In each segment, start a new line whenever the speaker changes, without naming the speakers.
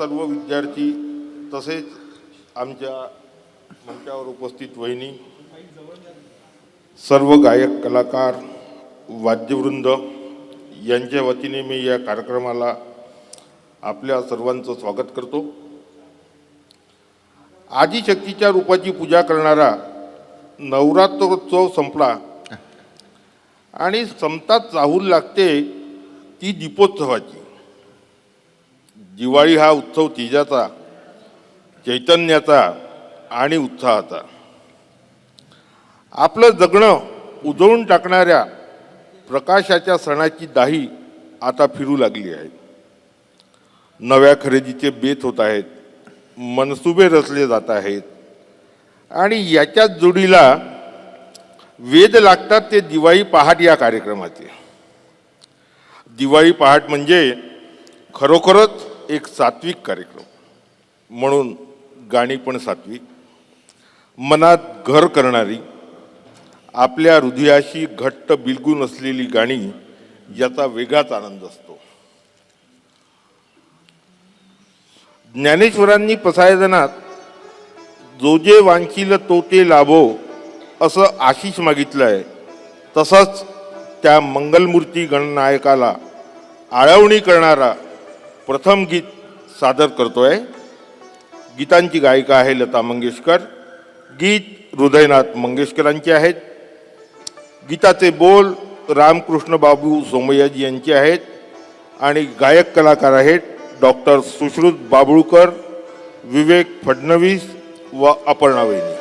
सर्व विद्यार्थी तसेच आमच्या मंचावर उपस्थित वहिनी, सर्व गायक कलाकार, वाद्यवृंद यांच्या वतीने मी या कार्यक्रमाला आपल्या सर्वांचं स्वागत करतो. आदिशक्तीच्या रूपाची पूजा करणारा नवरात्रोत्सव संपला आणि समतात चाहूल लागते ती दीपोत्सवाची. दिवाळी हा उत्सव तेजाचा, चैतन्याचा आणि उत्साहाचा. आपलं जगणं उजळून टाकणाऱ्या प्रकाशाच्या सणाची दाही आता फिरू लागली आहे. नव्या खरेदीचे बेत होत आहेत, मनसुबे रचले जात आहेत आणि याच्याच जोडीला वेध लागतात ते दिवाळी पहाट या कार्यक्रमाचे. दिवाळी पहाट म्हणजे खरोखरच एक सात्विक कार्यक्रम, म्हणून गाणी पण सात्विक, मनात घर करणारी, आपल्या हृदयाशी घट्ट बिलगून असलेली गाणी याचा वेगळाच आनंद असतो. ज्ञानेश्वरांनी पसायदानात जो जे वांछील तो ते लाभो असं आशिष मागितलं आहे, तसंच त्या मंगलमूर्ती गणनायकाला आळवणी करणारा प्रथम गीत सादर करतोय. गीतांची गायिका आहे लता मंगेशकर, गीत हृदयनाथ मंगेशकरांचे आहेत. गीताचे बोल रामकृष्ण बाबू सोमय्याजी यांचे आहेत आणि गायक कलाकार आहेत डॉक्टर सुश्रुत बाबुळकर, विवेक फडणवीस व अपर्णा वहिनी.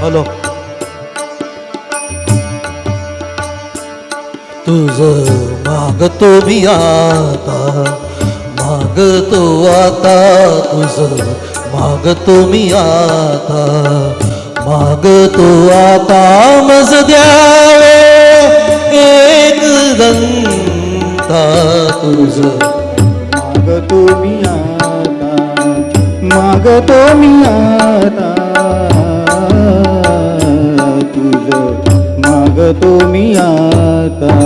हॅलो, तुझं मागतो मी आता, मागतो आता, तुझं मागतो मी आता, मागतो आता, मज द्यावे एक दंता. तुझं
मागतो मी आता, मागतो मी आता, तुझं मागतो मी आता.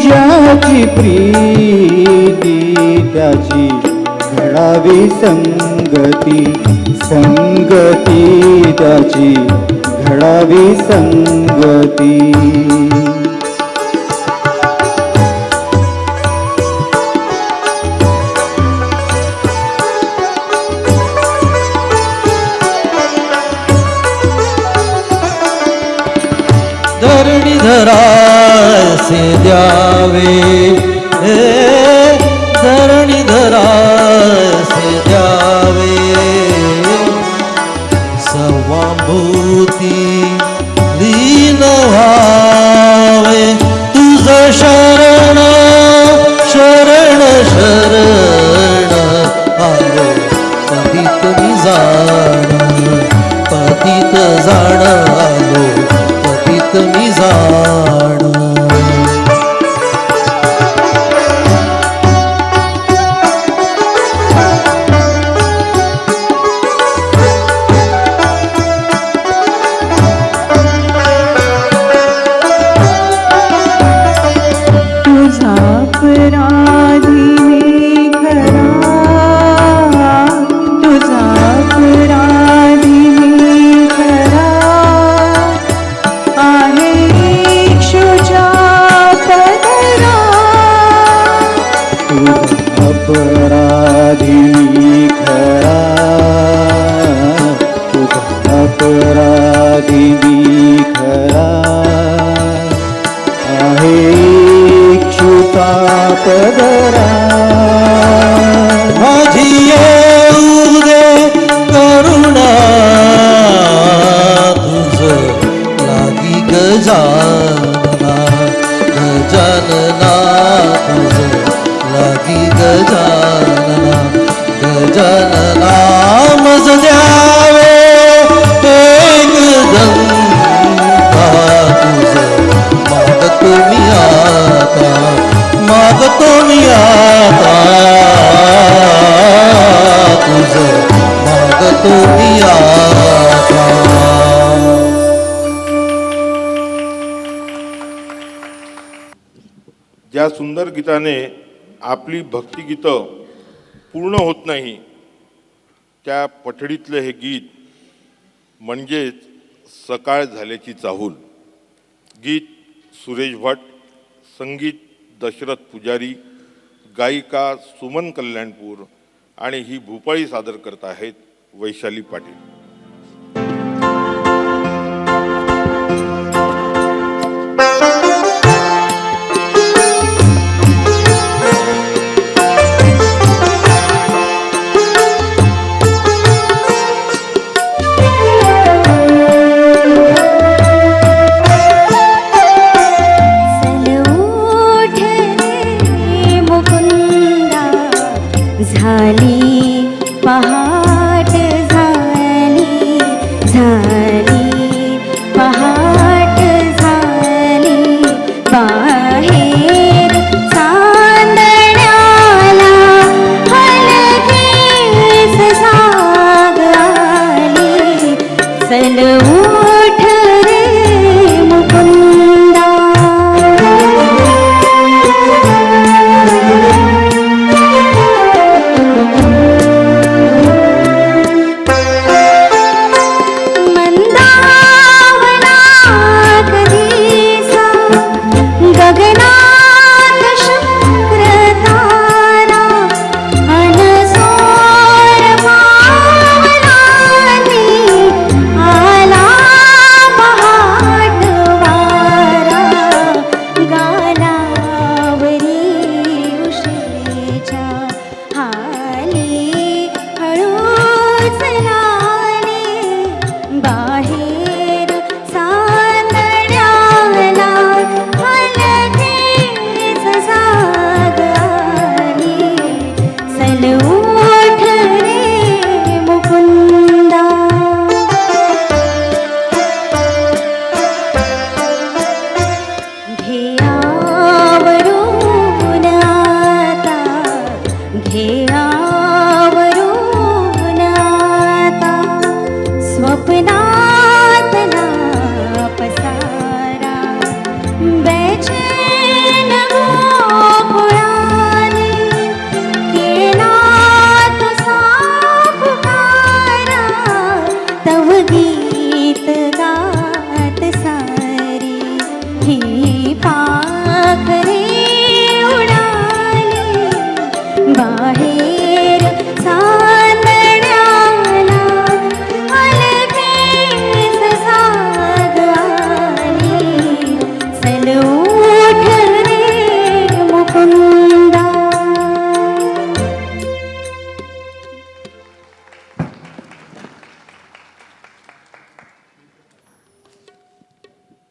ज्याची प्रीती त्याची घडावी संगती, संगती त्याची घडावी संगती.
धरणी धरासे द्यावे, धरणी धरासे द्यावे, सर्वांभूती लीन व्हावे. तुझं शरण शरण शरण आलो, पतित मी जाण, पतित जाण आलो, पतित मी जाण.
आहे
गजानना गजानना तुझ लागी गजानना गजानना मज द्यावे एकदंता तुझ मागतो मी आता मागतो मी आता तुझ मागतो मी आता.
ज्या सुंदर गीताने आपली भक्तिगीतं पूर्ण होत नाही त्या पठडीतलं हे गीत म्हणजेच सकाळ झाल्याची चाहूल. गीत सुरेश भट, संगीत दशरथ पुजारी, गायिका सुमन कल्याणपूर आणि ही भूपाळी सादर करत आहेत वैशाली पाटील.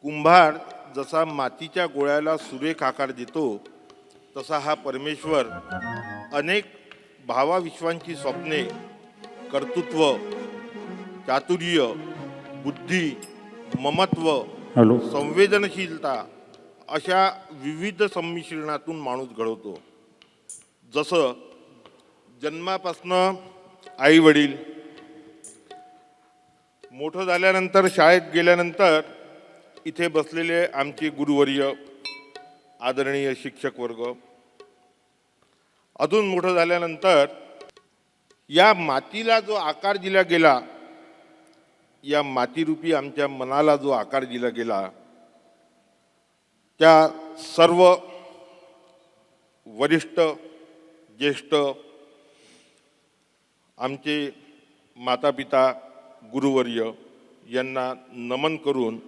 कुंभार जसा मातीच्या गोळ्याला सुरेख आकार देतो तसा हा परमेश्वर अनेक भावाविश्वांची स्वप्ने, कर्तृत्व, चातुर्य, बुद्धी, ममत्व, संवेदनशीलता अशा विविध संमिश्रणातून माणूस घडवतो. जसं जन्मापासनं आई वडील, मोठं झाल्यानंतर शाळेत गेल्यानंतर इथे बसलेले आमचे गुरुवर्य, आदरणीय शिक्षक वर्ग, अजून मोठं झाल्यानंतर या मातीला जो आकार दिला गेला, या मातीरूपी आमच्या मनाला जो आकार दिला गेला, त्या सर्व वरिष्ठ ज्येष्ठ आमचे मातापिता गुरुवर्य यांना नमन करून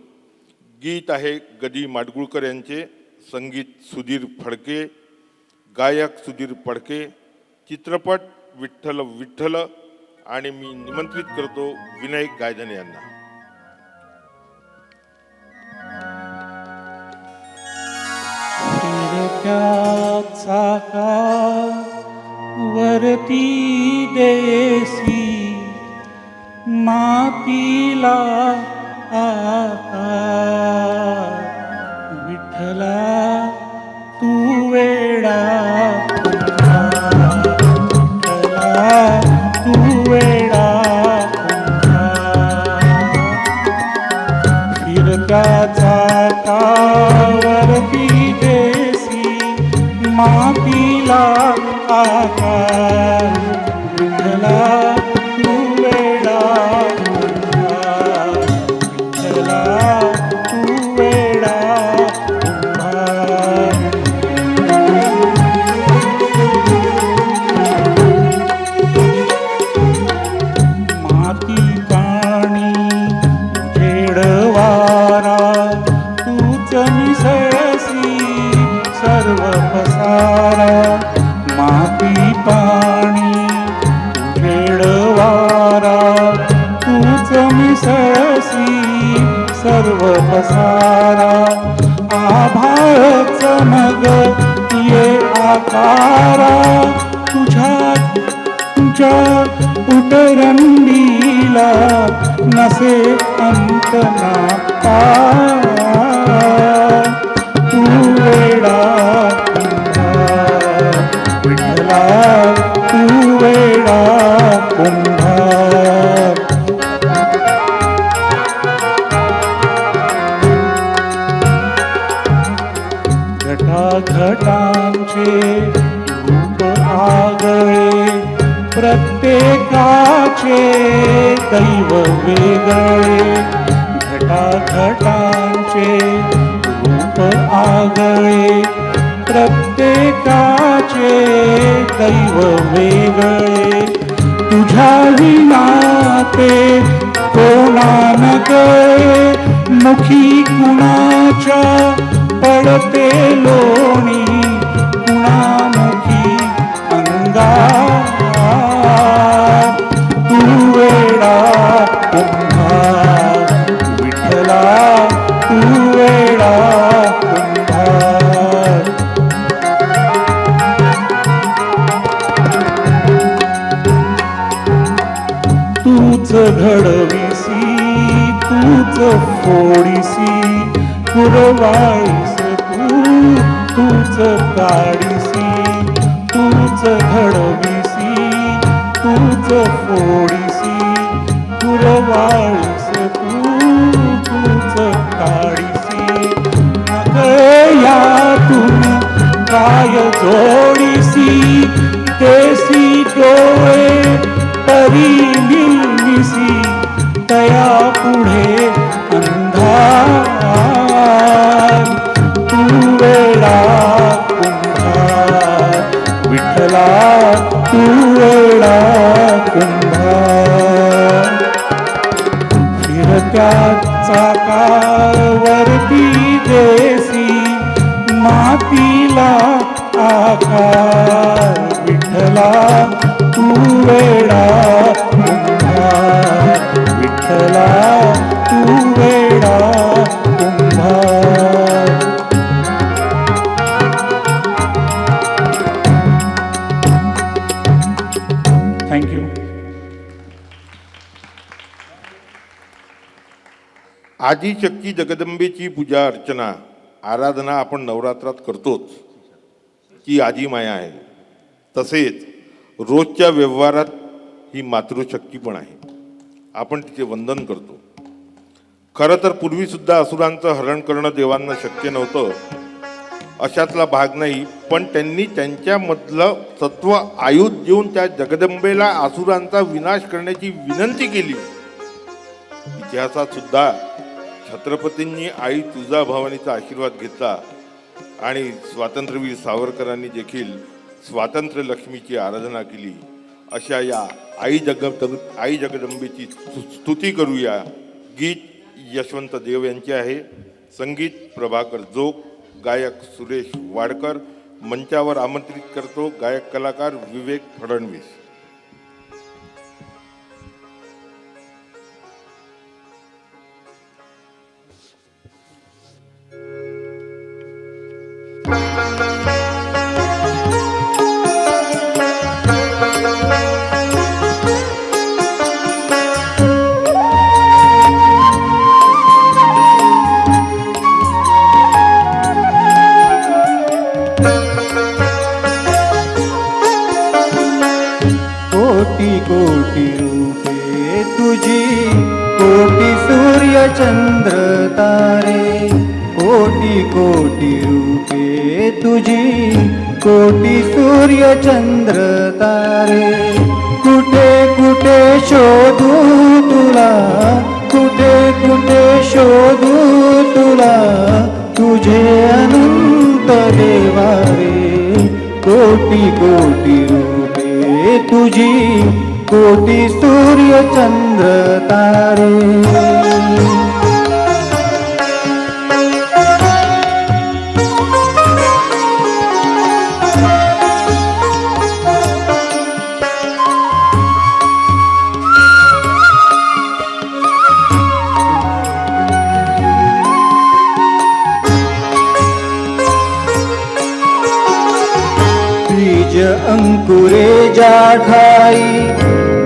गीत आहे गदी माडगुळकर यांचे, संगीत सुधीर फडके, गायक सुधीर फडके, चित्रपट विठ्ठल विठ्ठल आणि मी निमंत्रित करतो विनायक गायधने यांना.
फिरत्याचा कावरती देसी मातीला आकार विठ्ठला तू वेडा विठ्ठला तू वेडा माती पाणी झेडवारा तूच मिसळसी सर्व पसारा माती पाणी झेडवारा तूच मिसळसी सर्व पसारा आभाळच मग ये आकारा तुझ्या उतरंडीला नसे अंत ना तू वेडा विठ्ठला तू वेडा कुंभार घटाघटांचे रूप आगळे प्रत्येकाचे दैव वेगळे घटाघटांचे रूप आगळे प्रत्येकाचे दैव वेगळे तुझ्या विना ते कोणा न कळे मुखी कुणाच्या पडते लोणी कुणामुखी अंगार तू वेडा कुंभार विठ्ठला तू वेडा कुंभार तूच घडविसी तूच फोडीसी पुरवाईस तूच काढीसी तूच घडविसी तूच फोडीसी पुरवाईस तूच काढीसी यातून काय जोडीसी देसी डोळे तरी मिलविसी तया पुढे अंधार तू वेडा कुंभार विठ्ठला तू वेडा कुंभार फिरत्या चाकावरती देसी मातीला आकार विठ्ठला तू वेडा कुंभार विठ्ठला तू वेडा कुंभार थँक्यू.
आदिशक्ती जगदंबेची पूजा अर्चना आराधना आपण नवरात्रात करतोच, ती आजी माया आहे. तसेच रोजच्या व्यवहारात ही मातृशक्ती पण आहे. आपण तिचे वंदन करतो. खरं तर पूर्वीसुद्धा असुरांचं हरण करणं देवांना शक्य नव्हतं, अशातला भाग नाही. पण त्यांनी त्यांच्यामधलं सत्व आयुध देऊन त्या जगदंबेला असुरांचा विनाश करण्याची विनंती केली. इतिहासात सुद्धा छत्रपतींनी आई तुळजाभवानीचा आशीर्वाद घेतला आणि स्वातंत्र्यवीर सावरकरांनी देखील स्वातंत्र्य लक्ष्मीची आराधना केली. अशा या आई जगदंबेची स्तुती करूया. गीत यशवंत देव यांचे आहे, संगीत प्रभाकर जोग, गायक सुरेश वाडकर. मंचावर आमंत्रित करतो गायक कलाकार विवेक फडणवीस.
तारे कोटी कोटी रूपे तुझी कोटी सूर्य चंद्र तारे कुठे कुठे शोधू तुला कुठे कुठे शोधू तुला तुझे अनंत देवा रे कोटी कोटी रूपे तुझी कोटी सूर्य चंद्र तारे अंकुरे ज्या ठाई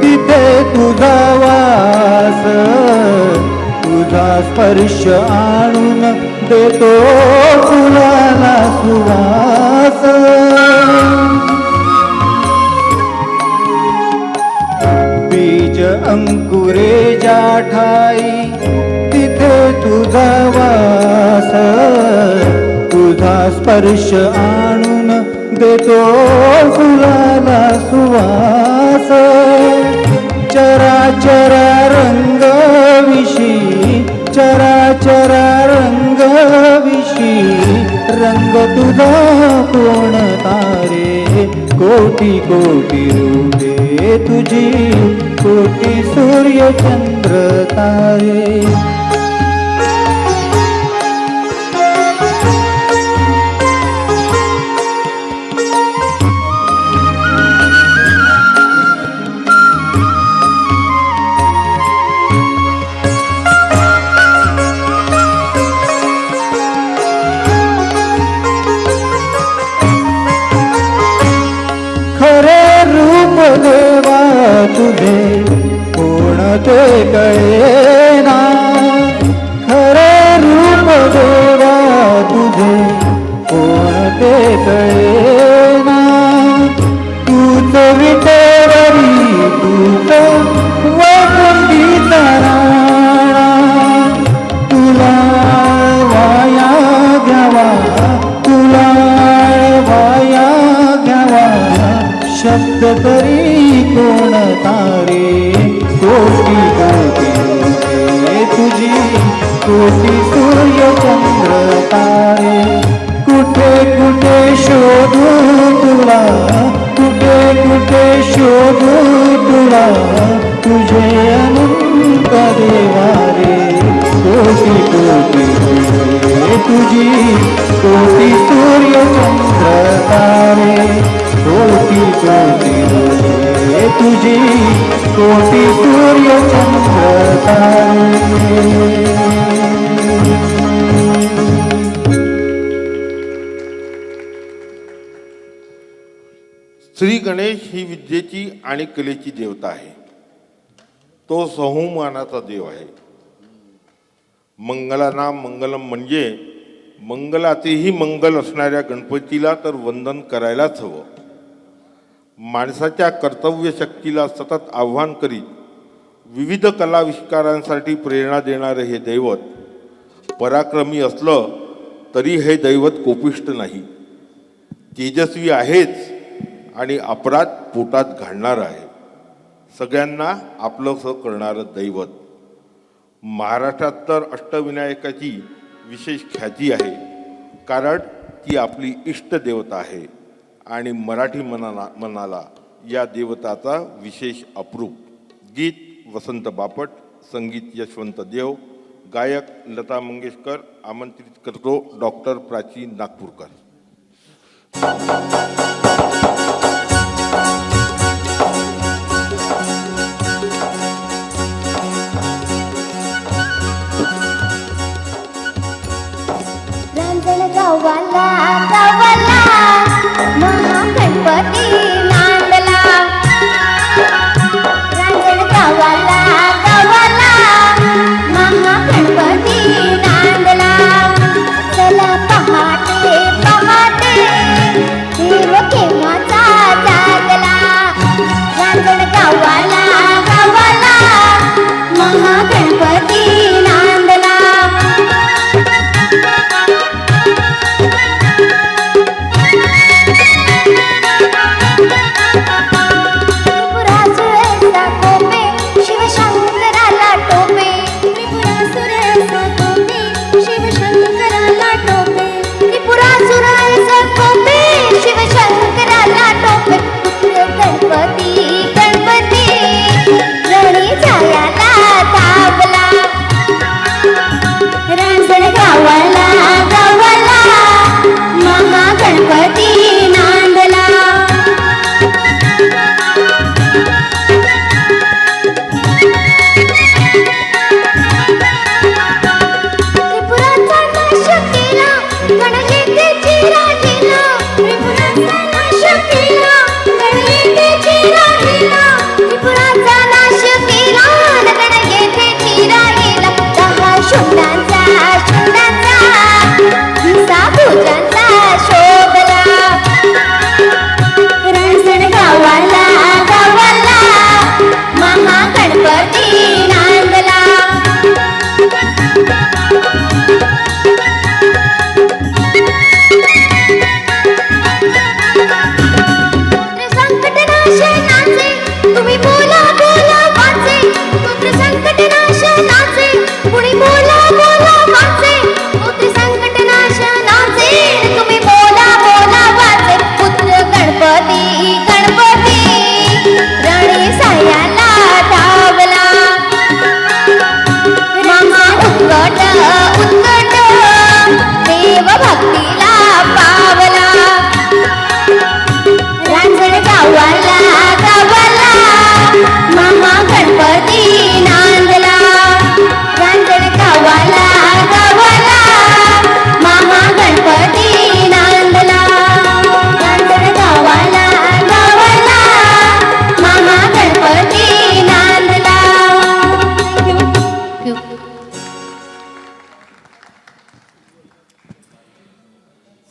तिथे तुझा वास तुझा स्पर्श आणून देतो फुलाला सुवास बीज अंकुरे ज्या ठाई तिथे तुझा वास तुझा स्पर्श आणून देतो फुलाला सुवास चराचरा रंग विशी चराचरा रंग विशी रंग तुझा कोण तारे कोटी कोटी रूपे तुझी कोटी सूर्य चंद्र तारे देवा तुझे कोणते कळेना खरे रूप देवा तुझे कोणते कळेना तूच विटेवरी तूच वैकुंठीचा राणा तुला वाया घ्यावा तुला वाया घ्यावा शब्द तरी कोण तारे कोटी कोटी रूपे तुझी कोटी सूर्य चंद्र तारे कुठे कुठे शोधू तुला कुठे कुठे शोधू तुला तुझे अनंत देवा रे कोटी कोटी रूपे तुझी कोटी सूर्य चंद्र तारे कोटी कोटी रूपे तुझी कोटी सूर्य चंद्र तारे
श्री गणेश ही विद्येची आणि कलेची देवता आहे. तो बहुमानाचा देव आहे. मंगलाना मंगलम म्हणजे मंगलाचेही मंगल असणाऱ्या गणपतीला तर वंदन करायलाच हवं. माणसाच्या कर्तव्य शक्तीला सतत आव्हान करीत विविध कलाविष्कारांसाठी प्रेरणा देणारे हे दैवत पराक्रमी असलं तरी हे दैवत कोपिष्ट नाही. तेजस्वी आहेच आणि अपराध पोटात घालणार आहे. सगळ्यांना आपलंसं करणारं दैवत. महाराष्ट्रात तर अष्टविनायकाची विशेष ख्याती आहे, कारण ती आपली इष्टदेवता आहे आणि मराठी मनाला या देवताचा विशेष अप्रूप. गीत वसंत बापट, संगीत यशवंत देव, गायक लता मंगेशकर. आमंत्रित करतो डॉक्टर प्राची नागपूरकर.
गावाला गावाला महागणपती नांदला. रांजण गावाला गावाला महागणपती नांदला. चला पहाटे पहाटे देव केव्हाचा जागला. रांजण गावाला गावाला महागणपती नांदला.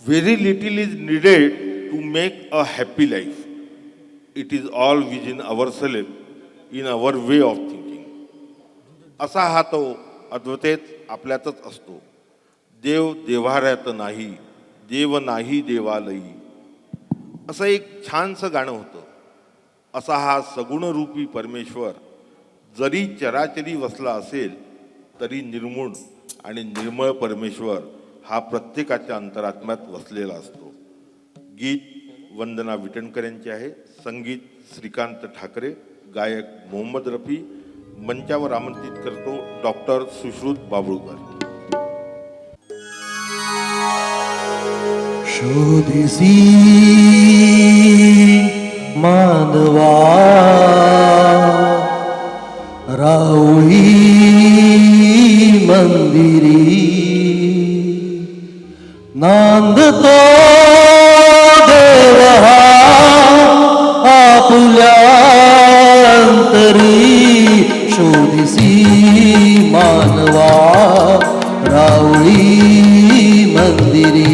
Very little is needed to make a happy life. It is all within ourselves, in our way of thinking. असा हा तो अद्वैत आपल्यातच असतो. देव देव्हाऱ्यात नाही, देव नाही देवालयी. असं एक छानसं गाणं होतं. असा हा सगुणरूपी परमेश्वर जरी चराचरी वसला असेल तरी निर्गुण आणि निर्मळ परमेश्वर हा प्रत्येकाच्या अंतरात्म्यात वसलेला असतो. गीत वंदना विटणकर यांचे आहे, संगीत श्रीकांत ठाकरे, गायक मोहम्मद रफी. मंचावर आमंत्रित करतो डॉक्टर सुश्रुत बाबुळकर.
शोधिसी मानवा राऊळी मंदिरी नांदतो देव हा आपुल्या अंतरी. शोधिसी मानवा राऊळी मंदिरी.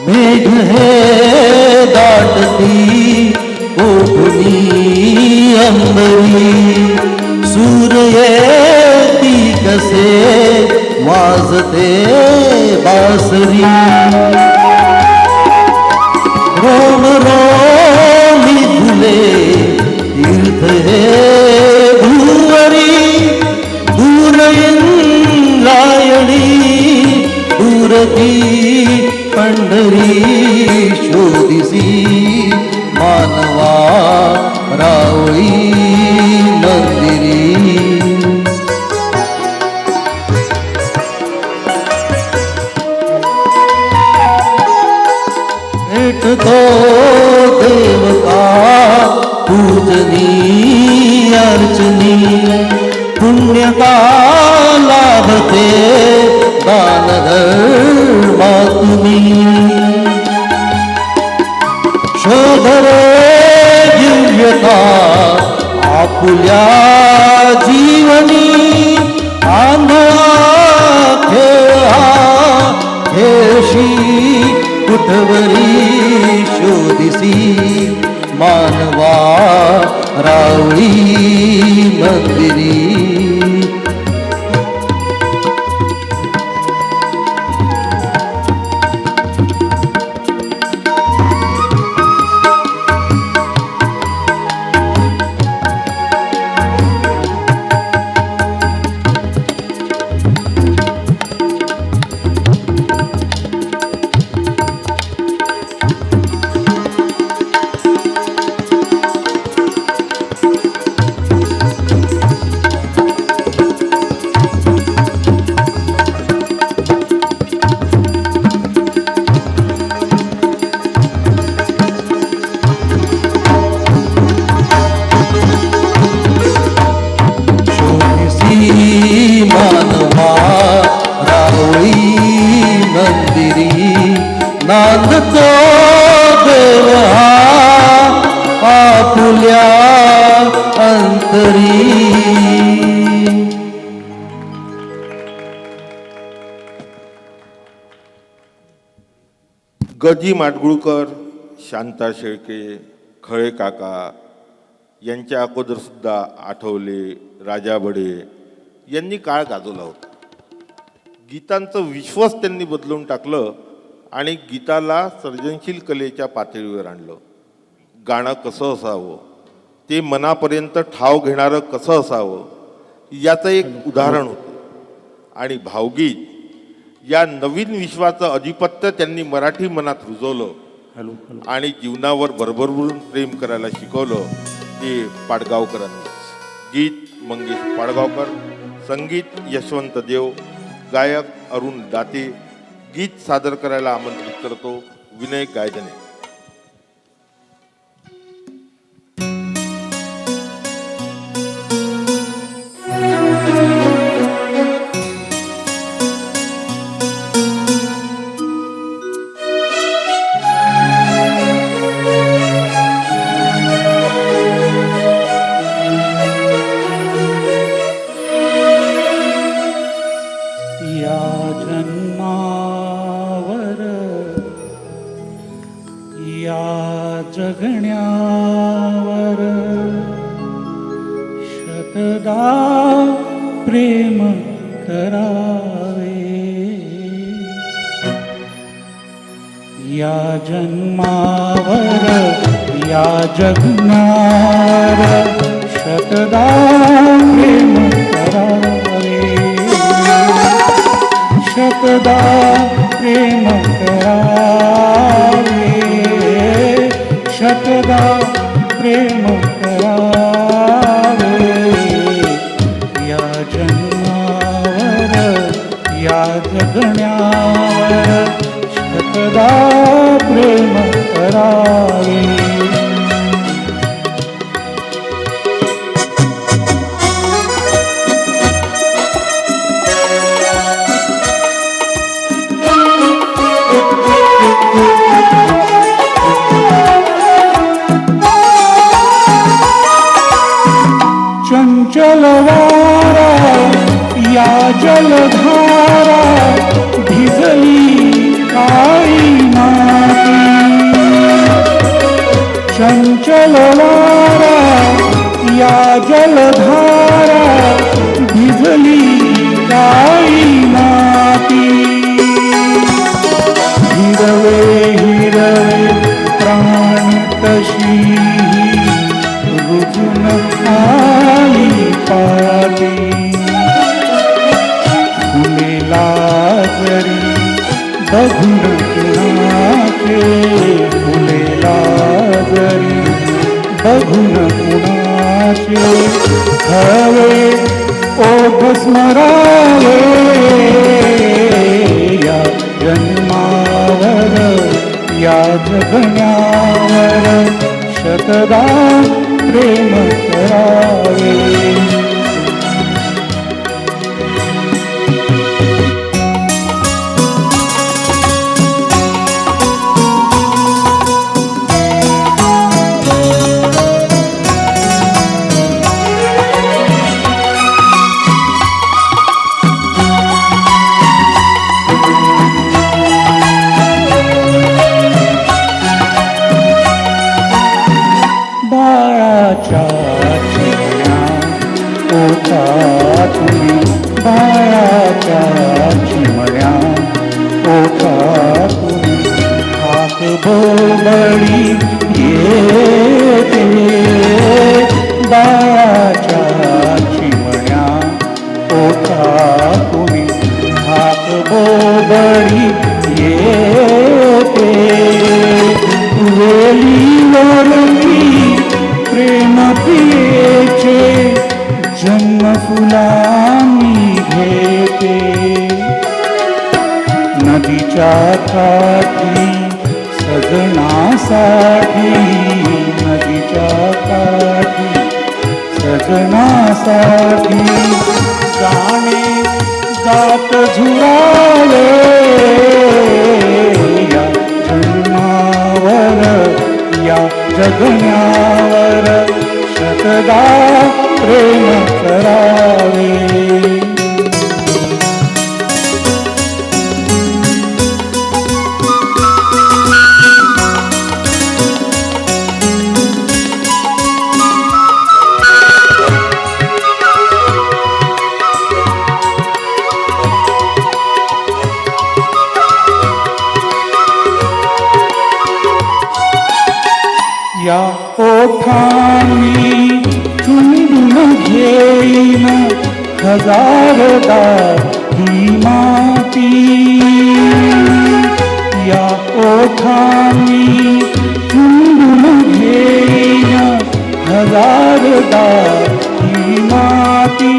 मेघ है दाटती ओढणी अंबरी. सूर्य ती कसे वाजते बासरी. रोम रोमी फुले तीर्थ हे भुवरी. दूर लायणी दूरती पंढरी. शोधिसी मानवा रावळी मंदिरी. भेटतो देव का पूजनी अर्चनी. पुण्य का लाभते दान धर्मातुनी. शोधरे दिव्यता आपुल्या जीवनी. आंधळा खेळ हा खेळशी कुठवरी. शोधिसी मानवा रावळी मंदिरी. मानवा रावळी मंदिरी. नांदतो देव हा आपुल्या अंतरी.
गजी माडगुळकर, शांता शेळके, खळे काका यांच्या अगोदर सुद्धा आठवले, राजा बडे यांनी काळ गाजवला होता. गीतांचं विश्वच त्यांनी बदलून टाकलं आणि गीताला सर्जनशील कलेच्या पातळीवर आणलं. गाणं कसं असावं, ते मनापर्यंत ठाव घेणारं कसं असावं याचं एक उदाहरण होतं. आणि भावगीत या नवीन विश्वाचं अधिपत्य त्यांनी मराठी मनात रुजवलं आणि जीवनावर भरभरून प्रेम करायला शिकवलं. ते पाडगावकरांनी. गीत मंगेश पाडगावकर, संगीत यशवंत देव, गायक अरुण दाते. गीत सादर करायला आमंत्रित करतो विनय गायधने.
या जगण्यावर शतदा प्रेम करावे, या जन्मावर या जगण्यावर शतदा प्रेम करावे, शतदा प्रेम करावे, शतदा प्रेम करावे, या जन्मावर या जगण्यावर शतदा प्रेम करावे. चंचल वारा या जलधारा भिजली काळी माती, चंचल वारा या जलधारा भिजली काळी माती, हिरवे हिरवे प्राण तशी रुजून आली पाटी, फुलेला जरी बघून कुणाचे, फुलेला जरी बघून कुणाचे, हवे ओठ स्मरावे, या जन्मावर या जगण्यावर शतदा प्रेम करावे. बाळाच्या चिमण्या ओठातून, बाळाच्या चिमण्या ओठातून हाक बोबडी येते, बाळाच्या चिमण्या ओठातून हाक बोबडी येते, वेलीवरती प्रेम पियेचे जन्म फुलांनी घेते, नदीच्या काठी सजनासाठी, नदीच्या काठी सजनासाठी गाणे गात झुरावे, या जन्मावर या जगण्यावर शतदा प्रेम करावे. या ओठांनी चुंबून घेईन हजारदा ही माती, या ओठांनी चुंबून घेईन हजारदा ही माती,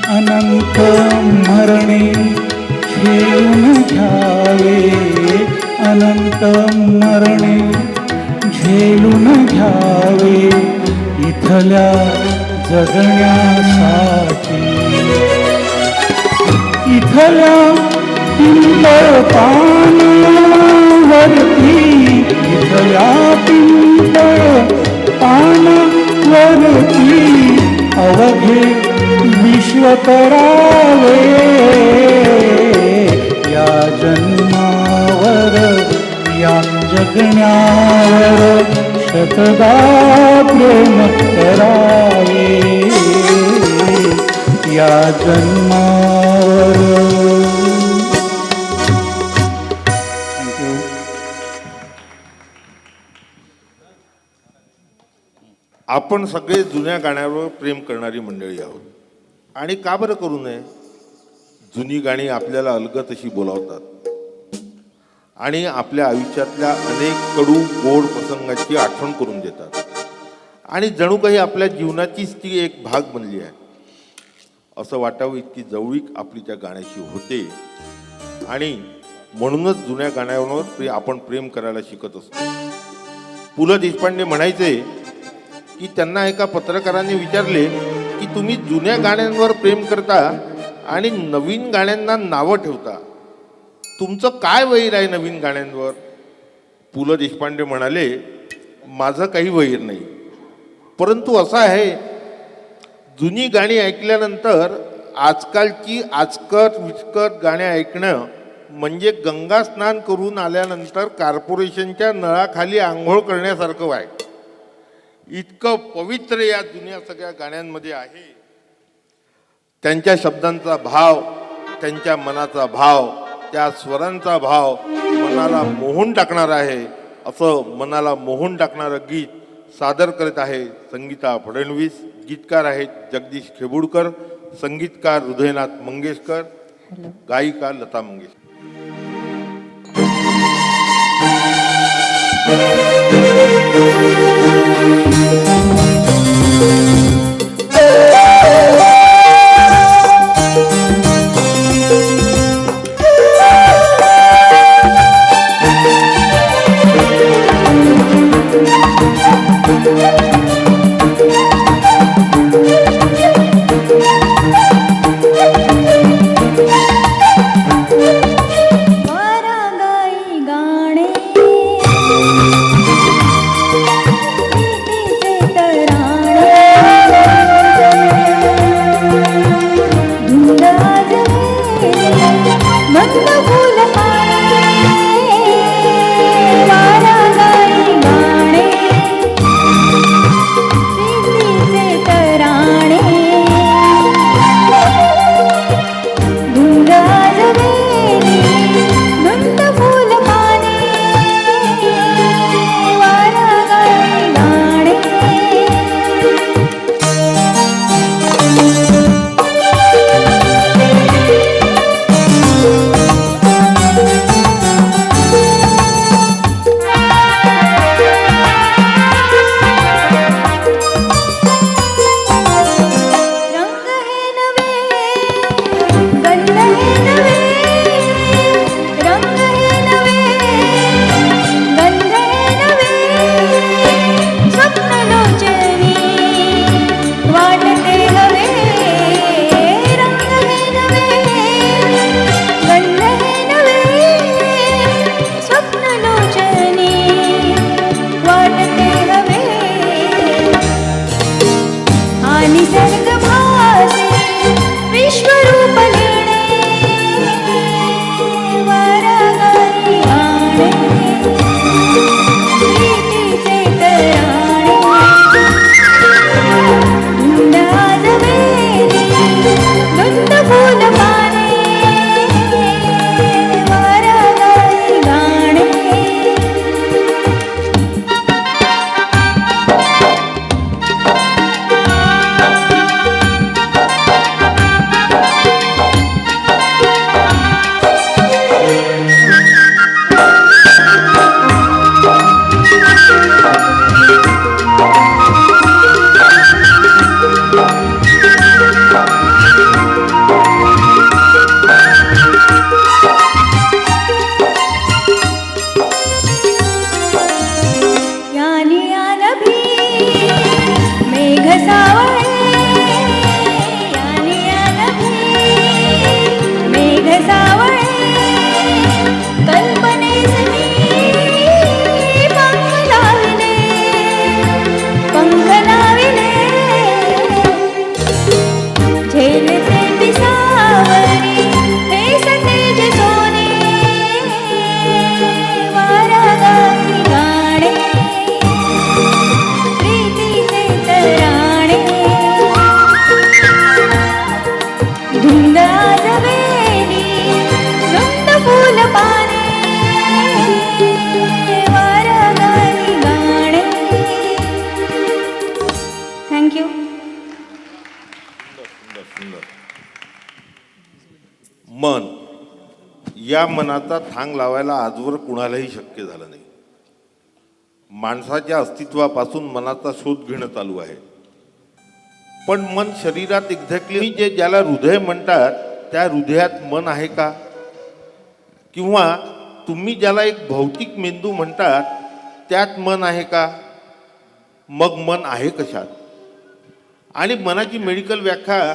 अनंत मरणे झेलून घ्यावे, अनंत मरणे झेलून घ्यावे, इथल्या जगण्यासाठी, इथल्या पिंपळ पानावरती, इथल्या पिंपळ पानावरती अवघे विश्व करावे, या जन्मावर जगण्यावर शतदा प्रेम करावे या जन्मावर. थँक्यू.
आपण सगळे जुन्या गाण्यावर प्रेम करणारी मंडळी आहोत. आणि का बरं करू नये? जुनी गाणी आपल्याला अलगद अशी बोलावतात आणि आपल्या आयुष्यातल्या अनेक कडू गोड प्रसंगाची आठवण करून देतात आणि जणू काही आपल्या जीवनाचीच ती एक भाग बनली आहे असं वाटावं इतकी जवळीक आपली त्या गाण्याशी होते. आणि म्हणूनच जुन्या गाण्यावर आपण प्रेम करायला शिकत असतो. पु ल देशपांडे म्हणायचे की त्यांना एका पत्रकाराने विचारले की तुम्ही जुन्या गाण्यांवर प्रेम करता आणि नवीन गाण्यांना नावं ठेवता, तुमचं काय वैर आहे नवीन गाण्यांवर? पु ल देशपांडे म्हणाले, माझं काही वैर नाही, परंतु असं आहे जुनी गाणी ऐकल्यानंतर आजकालची आजकट विचकट गाणी ऐकणं म्हणजे गंगा स्नान करून आल्यानंतर कॉर्पोरेशनच्या नळाखाली आंघोळ करण्यासारखं आहे. इतकं पवित्र या जुन्या सगळ्या गाण्यांमध्ये आहे. त्यांच्या शब्दांचा भाव, त्यांच्या मनाचा भाव, त्या स्वरांचा भाव मनाला मोहून टाकणार आहे. असं मनाला मोहून टाकणारं गीत सादर करत आहे संगीता फडणवीस. गीतकार आहेत जगदीश खेबुडकर, संगीतकार हृदयनाथ मंगेशकर, गायिका लता मंगेशकर. या मनाचा थांग लावायला आजवर कुणालाही शक्य झालं नाही. माणसाच्या अस्तित्वापासून मनाचा शोध घेणं चालू आहे. पण मन शरीरात एक्झॅक्टली जे ज्याला हृदय म्हणतात त्या हृदयात मन आहे का? किंवा तुम्ही ज्याला एक भौतिक मेंदू म्हणतात त्यात मन आहे का? मग मन आहे कशात? आणि मनाची मेडिकल व्याख्या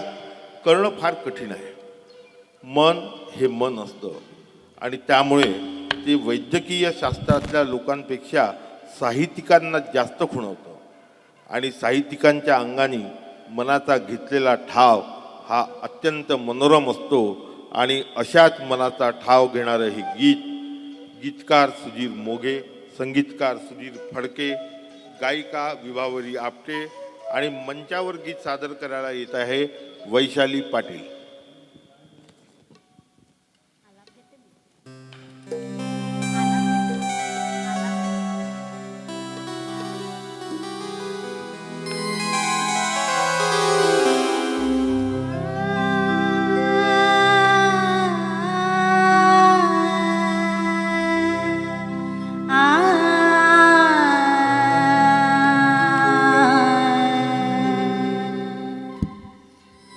करणं फार कठीण आहे. मन हे मन असतं आणि त्यामुळे ते वैद्यकीय शास्त्रातल्या लोकांपेक्षा साहित्यिकांना जास्त खुणवतं. आणि साहित्यिकांच्या अंगाने मनाचा घेतलेला ठाव हा अत्यंत मनोरम असतो. आणि अशाच मनाचा ठाव घेणारं हे गीत गीतकार सुधीर मोघे, संगीतकार सुधीर फडके, गायिका विभावरी आपटे आणि मंचावर गीत सादर करायला येत आहे वैशाली पाटील.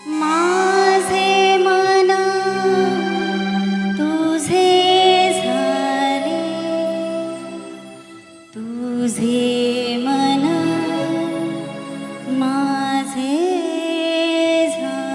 माझे मन तुझे झाले, तुझे मन माझे झाले.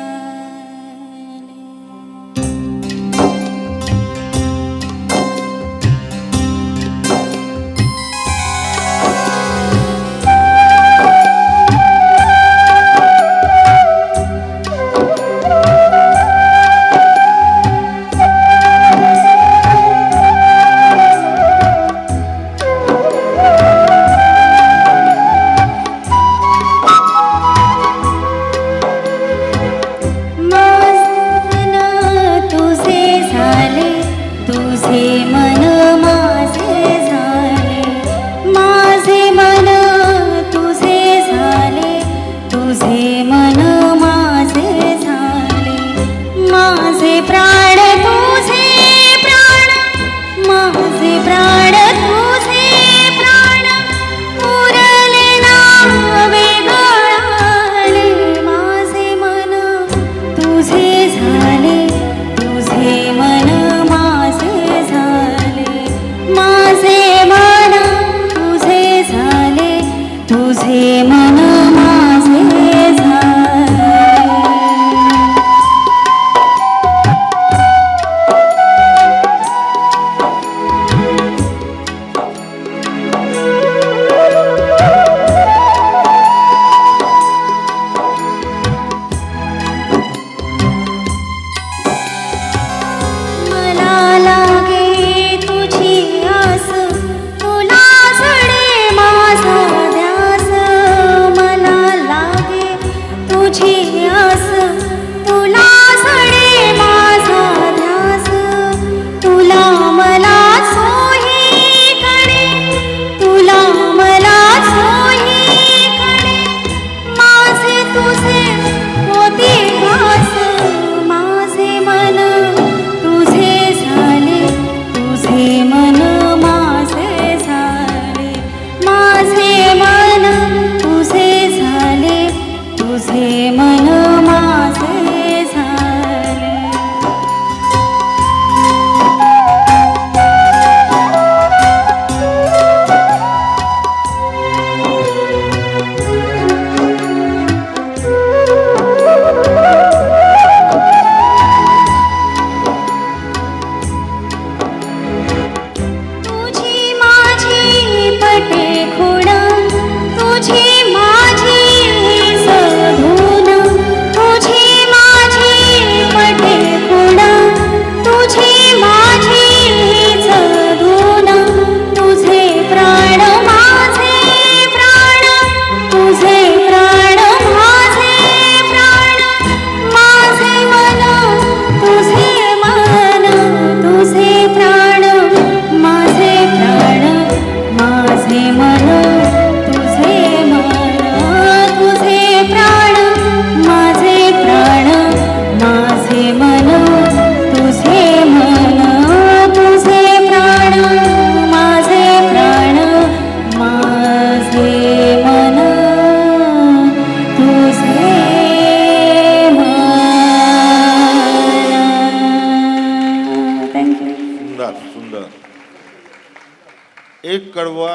एक कडवा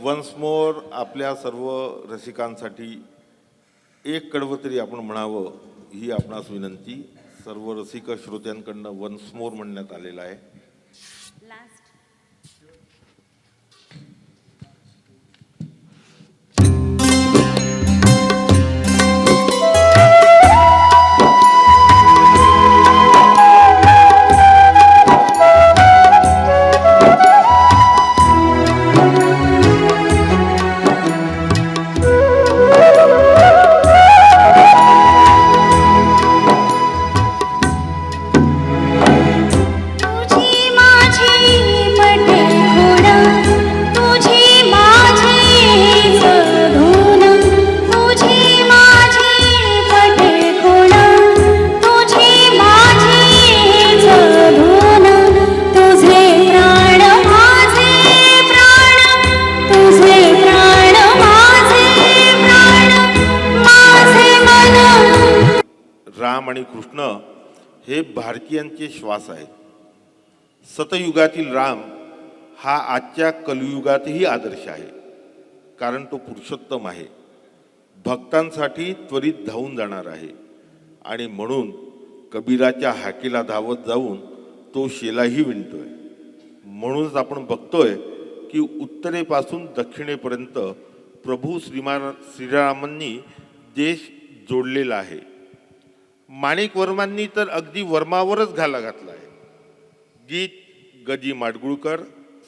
वन्स मोर आपल्या सर्व रसिकांसाठी एक कडवं तरी आपण म्हणावं ही आपणास विनंती. सर्व रसिक श्रोत्यांकडनं वन्स मोर म्हणण्यात आलेला आहे.
तुझी माझी पटखोडा तुझी माझी सधून तुझी माझी पटखोडा तुझी माझी सधून तुझे प्राण माझे प्राण तुझे प्राण माझे प्राण माझे मन.
राम आणि कृष्ण हे भारतीयांचे श्वास आहेत. सतयुगातील राम हा आजच्या कलियुगातही आदर्श आहे, कारण तो पुरुषोत्तम आहे, भक्तांसाठी त्वरित धावून जाणार आहे. आणि म्हणून कबीराच्या हाकेला धावत जाऊन तो शेलाही विणतोय. म्हणूनच आपण बघतोय की उत्तरेपासून दक्षिणेपर्यंत प्रभू श्रीरामांनी देश जोडलेला आहे. माणिक वर्मांनी तर अगदी वर्मावरच घाला घातला आहे. गीत गजी माडगुळकर,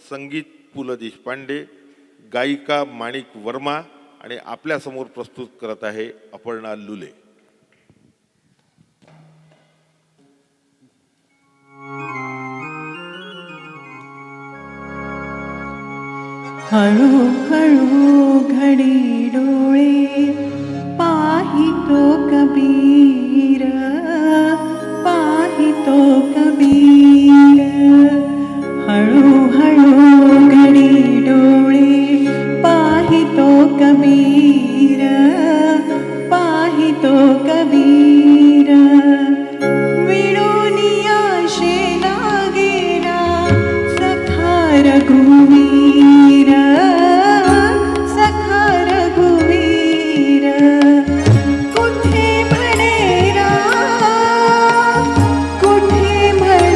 संगीत पु ल देशपांडे, गायिका माणिक वर्मा आणि आपल्यासमोर प्रस्तुत करत आहे अपर्णा लुले.
हळू हळू घडी डोळे पाहितो कबीर पाहितो कबीर. हळू हळू घडी डोळे पाहितो कबीर पाहितो कबीर. विणोनिया शेला गेला सखा रघुवीर सखा रघुवीर. कुठे म्हणे राम कुठे म्हणे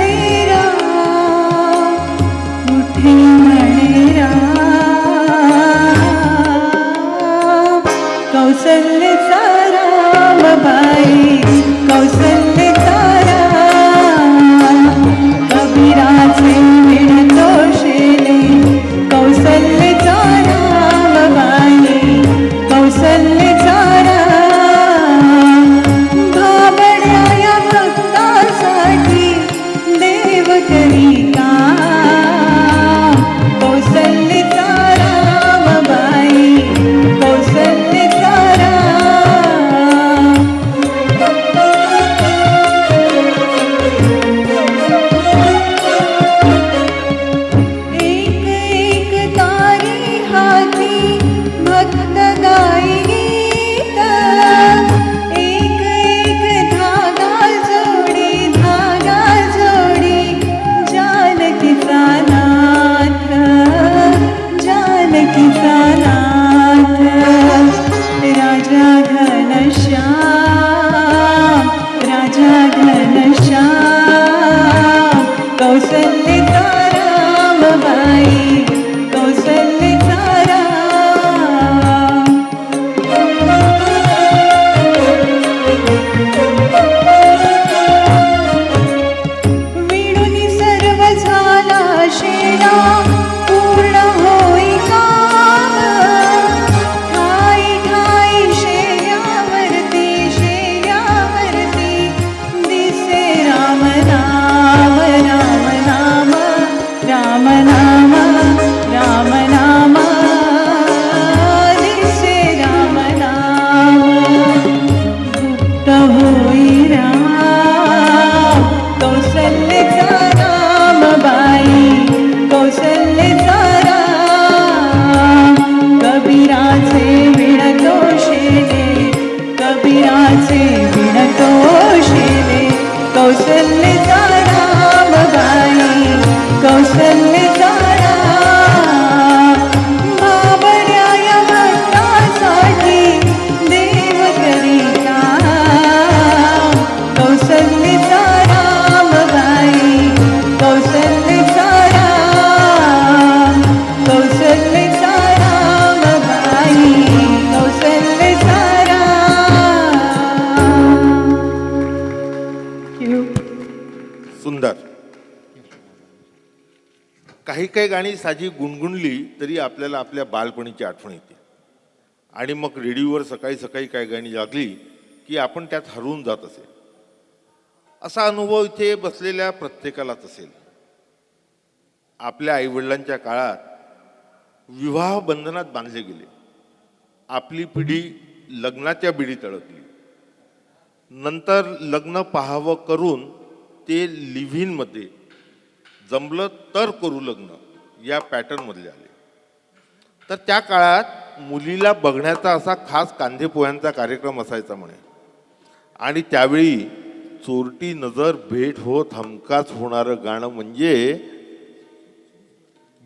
काही काही गाणी साधी गुणगुणली तरी आपल्याला आपल्या बालपणीची आठवण येते. आणि मग रेडिओवर सकाळी सकाळी काही गाणी लागली की आपण त्यात हरवून जात असे. असा अनुभव इथे बसलेल्या प्रत्येकालाच असेल. आपल्या आईवडिलांच्या काळात विवाह बंधनात बांधले गेले. आपली पिढी लग्नाच्या बिडीत अडकली. नंतर लग्न पाहावं करून ते लिव्ह इनमध्ये जमलं तर करू लग्न या पॅटर्नमधले आले. तर त्या काळात मुलीला बघण्याचा असा खास कांदे पोह्यांचा कार्यक्रम असायचा म्हणे. आणि त्यावेळी चोरटी नजर भेट होत हमखास होणारं गाणं म्हणजे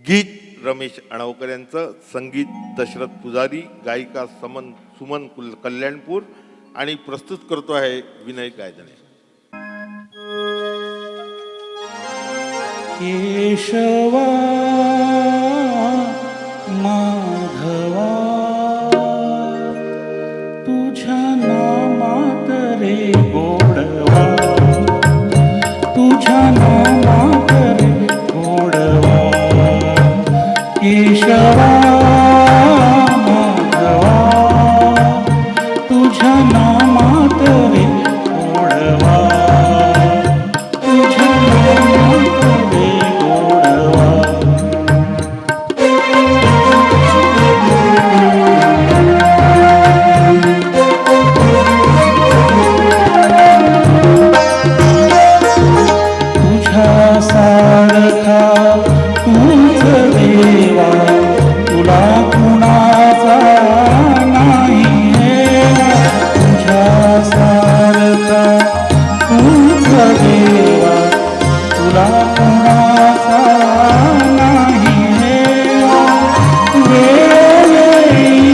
गीत रमेश अणावकर यांचं, संगीत दशरथ पुजारी, गायिका सुमन कल्याणपूर आणि प्रस्तुत करतो आहे विनय गायधने.
केशवा माधवा तुझ्या नामात रे गोडवा, तुझ्या नामात रे गोडवा. केशवा माधवा तुझ्या नामात रे गोडवा, तुझ्या नामात रे गोडवा. तुझ्या सारखा तूच देवा, तुला कुणाचा नाही हेवा. तुझ्या सारखा तूच देवा, तुला कुणाचा नाही हेवा. वेळोवेळी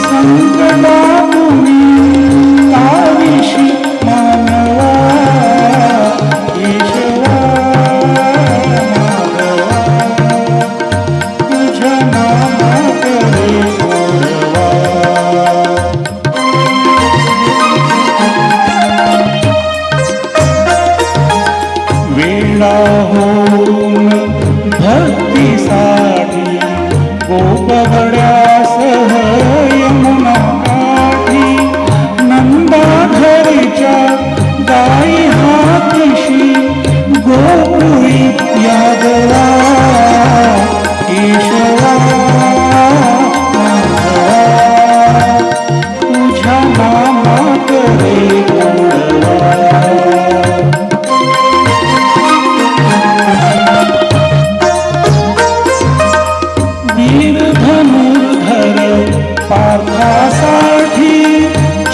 संकटातून ताविशी मानवा. केशवा माधवा तुझ्या नामात रे गोडवा. वेळा होऊन भक्तीसाठी गोपगड्यासह यमुना काठी, नंदाधरीच्या गाई हातीशी गोकुळी यादवा. केशवा माधवा तुझ्या नामात रे गोडवा. वीर धनुर्धर पार्थासाठी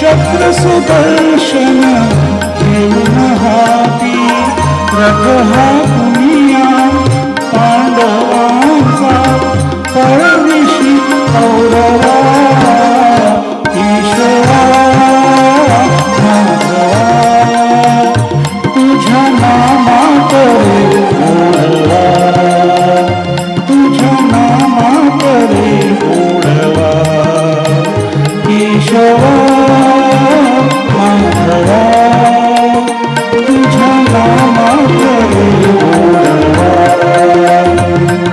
चक्र सुदर्शन घेऊन हाती, रथ हा दुनिया पांडवांचा परदेशी कौरवा. केशवा माधवा तुझ्या नामात रे गोडवा, तुझ्या नामात रे गोडवा. केशवा माधवा तुझ्या नामात रे गोडवा,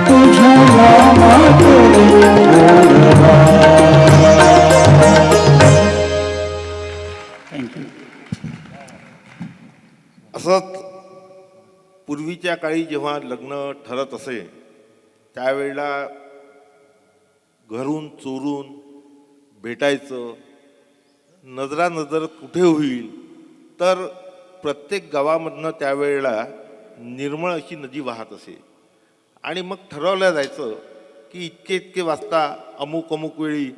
तुझ्या नामात रे गोडवा. थँक्यू.
असंच पूर्वीच्या काळी जेव्हा लग्न ठरत असे त्यावेळेला घरून चोरून भेटायचं. नजरानजर कुठे होईल तर प्रत्येक गावामधनं त्यावेळेला निर्मळ अशी नदी वाहत असे. आणि मग ठरवलं जायचं की इतके इतके वाजता अमुक अमुक वेळी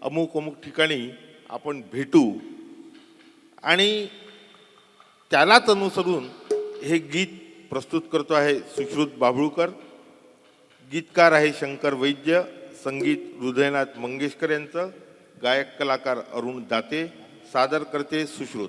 अमुक अमुक ठिकाणी आपण भेटू. आणि त्यालाच अनुसरून हे गीत प्रस्तुत करतो आहे सुश्रुत बाभुळकर. गीतकार आहे शंकर वैद्य, संगीत हृदयनाथ मंगेशकर यांचं, गायक कलाकार अरुण दाते, सादर करते सुश्रुत.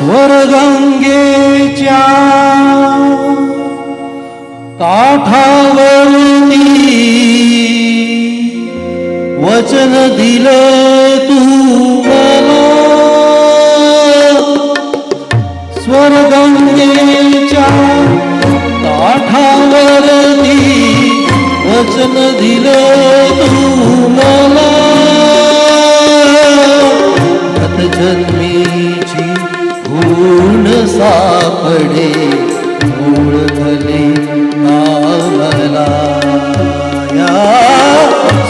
स्वर्गंगेच्या काठावरती वचन दिले तू मला स्वर्गंगेच्या काठावरती वचन दिले तू मला गतजन्मीची पूर्ण सापडे ओळखले नावला या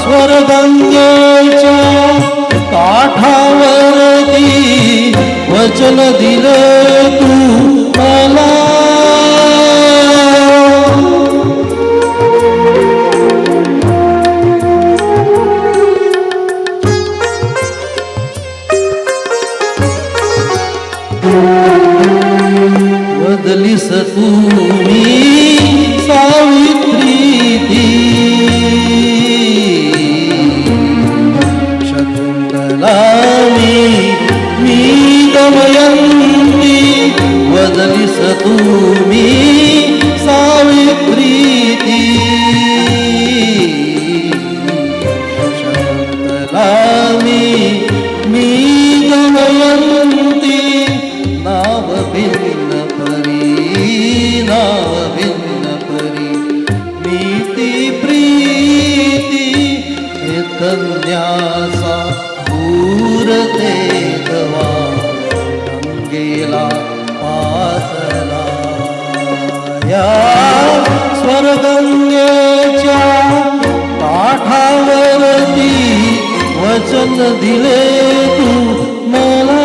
स्वर्गंगेच्या काठावरती वचन दिले तू मला बदलीस तुम्ही सावित्री ती शकुंतला मी दमयंती बदलीस तुम्ही सावित्री ती शकुंतला मी दमयंती नाव भिन्न नाव भिन्न परी नीती प्रीती हे तन्यासा दूरते गवा गंगेला पातला या स्वर्गंगेच्या काठावरती वचन दिले तू मला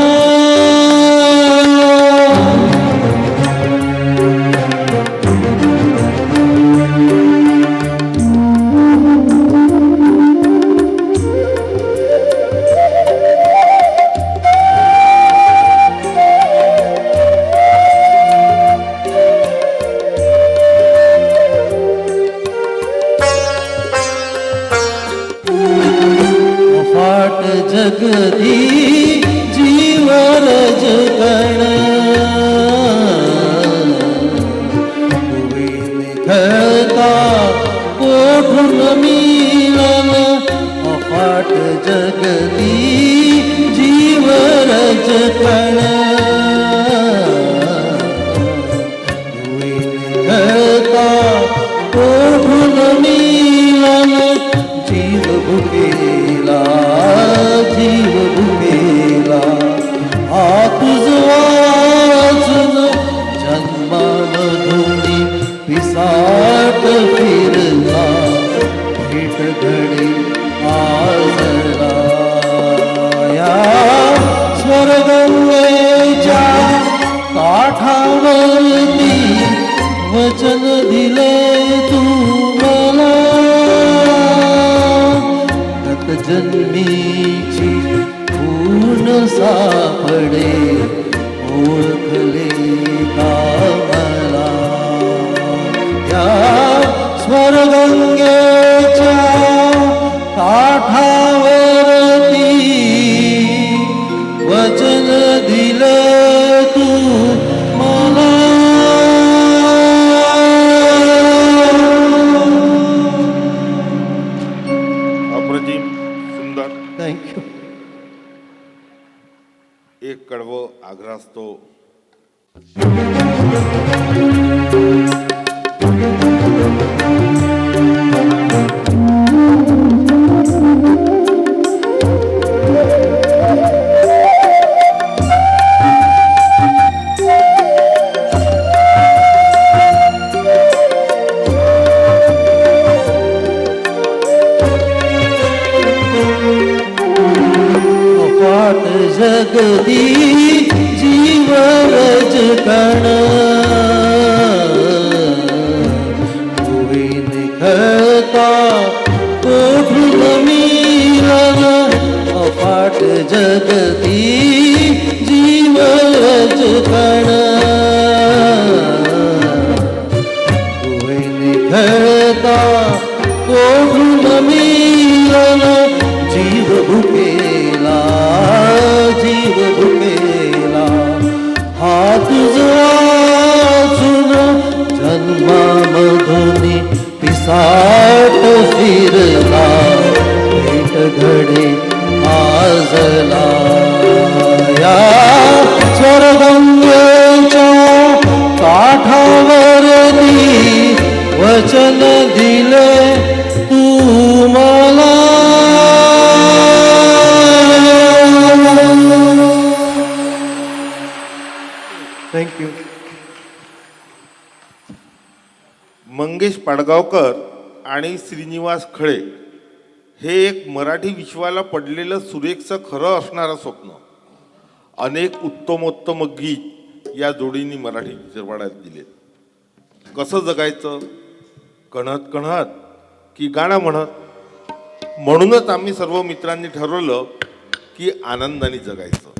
जगती जीवरज कण निखळता कोठून मिळन अफाट जगती जीवरज कण निखळता कोठून मिळन जीव भुकेला जीव भुकेला तुझ वाचून जन्मामधुनी पिसाट फिरला भेट घडी आजला या स्वर्गंगेच्या काठावरती वचन दिले तू मला जन्मीची पूर्ण सापडे ओळखले का मला या स्वर्गंगेच्या काठावरती वचन दिले तू मला
अप्रतिम सुंदर
थँक्यू
एक कडवं आग्रहास्तो
जगती जीवरज कण निखळता कोठून मिळन अफाट जगती जीवरज कण निखळता कोठून मिळन जीव भुकेला जीव भुकेला हा थँक्यू.
मंगेश पाडगावकर आणि श्रीनिवास खळे हे एक मराठी विश्वाला पडलेलं सुरेखचं खरं असणारं स्वप्न. अनेक उत्तमोत्तम गीत या जोडींनी मराठी चित्रपटात दिले. कसं जगायचं, कणत कणत की गाणं म्हणत. म्हणूनच आम्ही सर्व मित्रांनी ठरवलं की आनंदाने जगायचं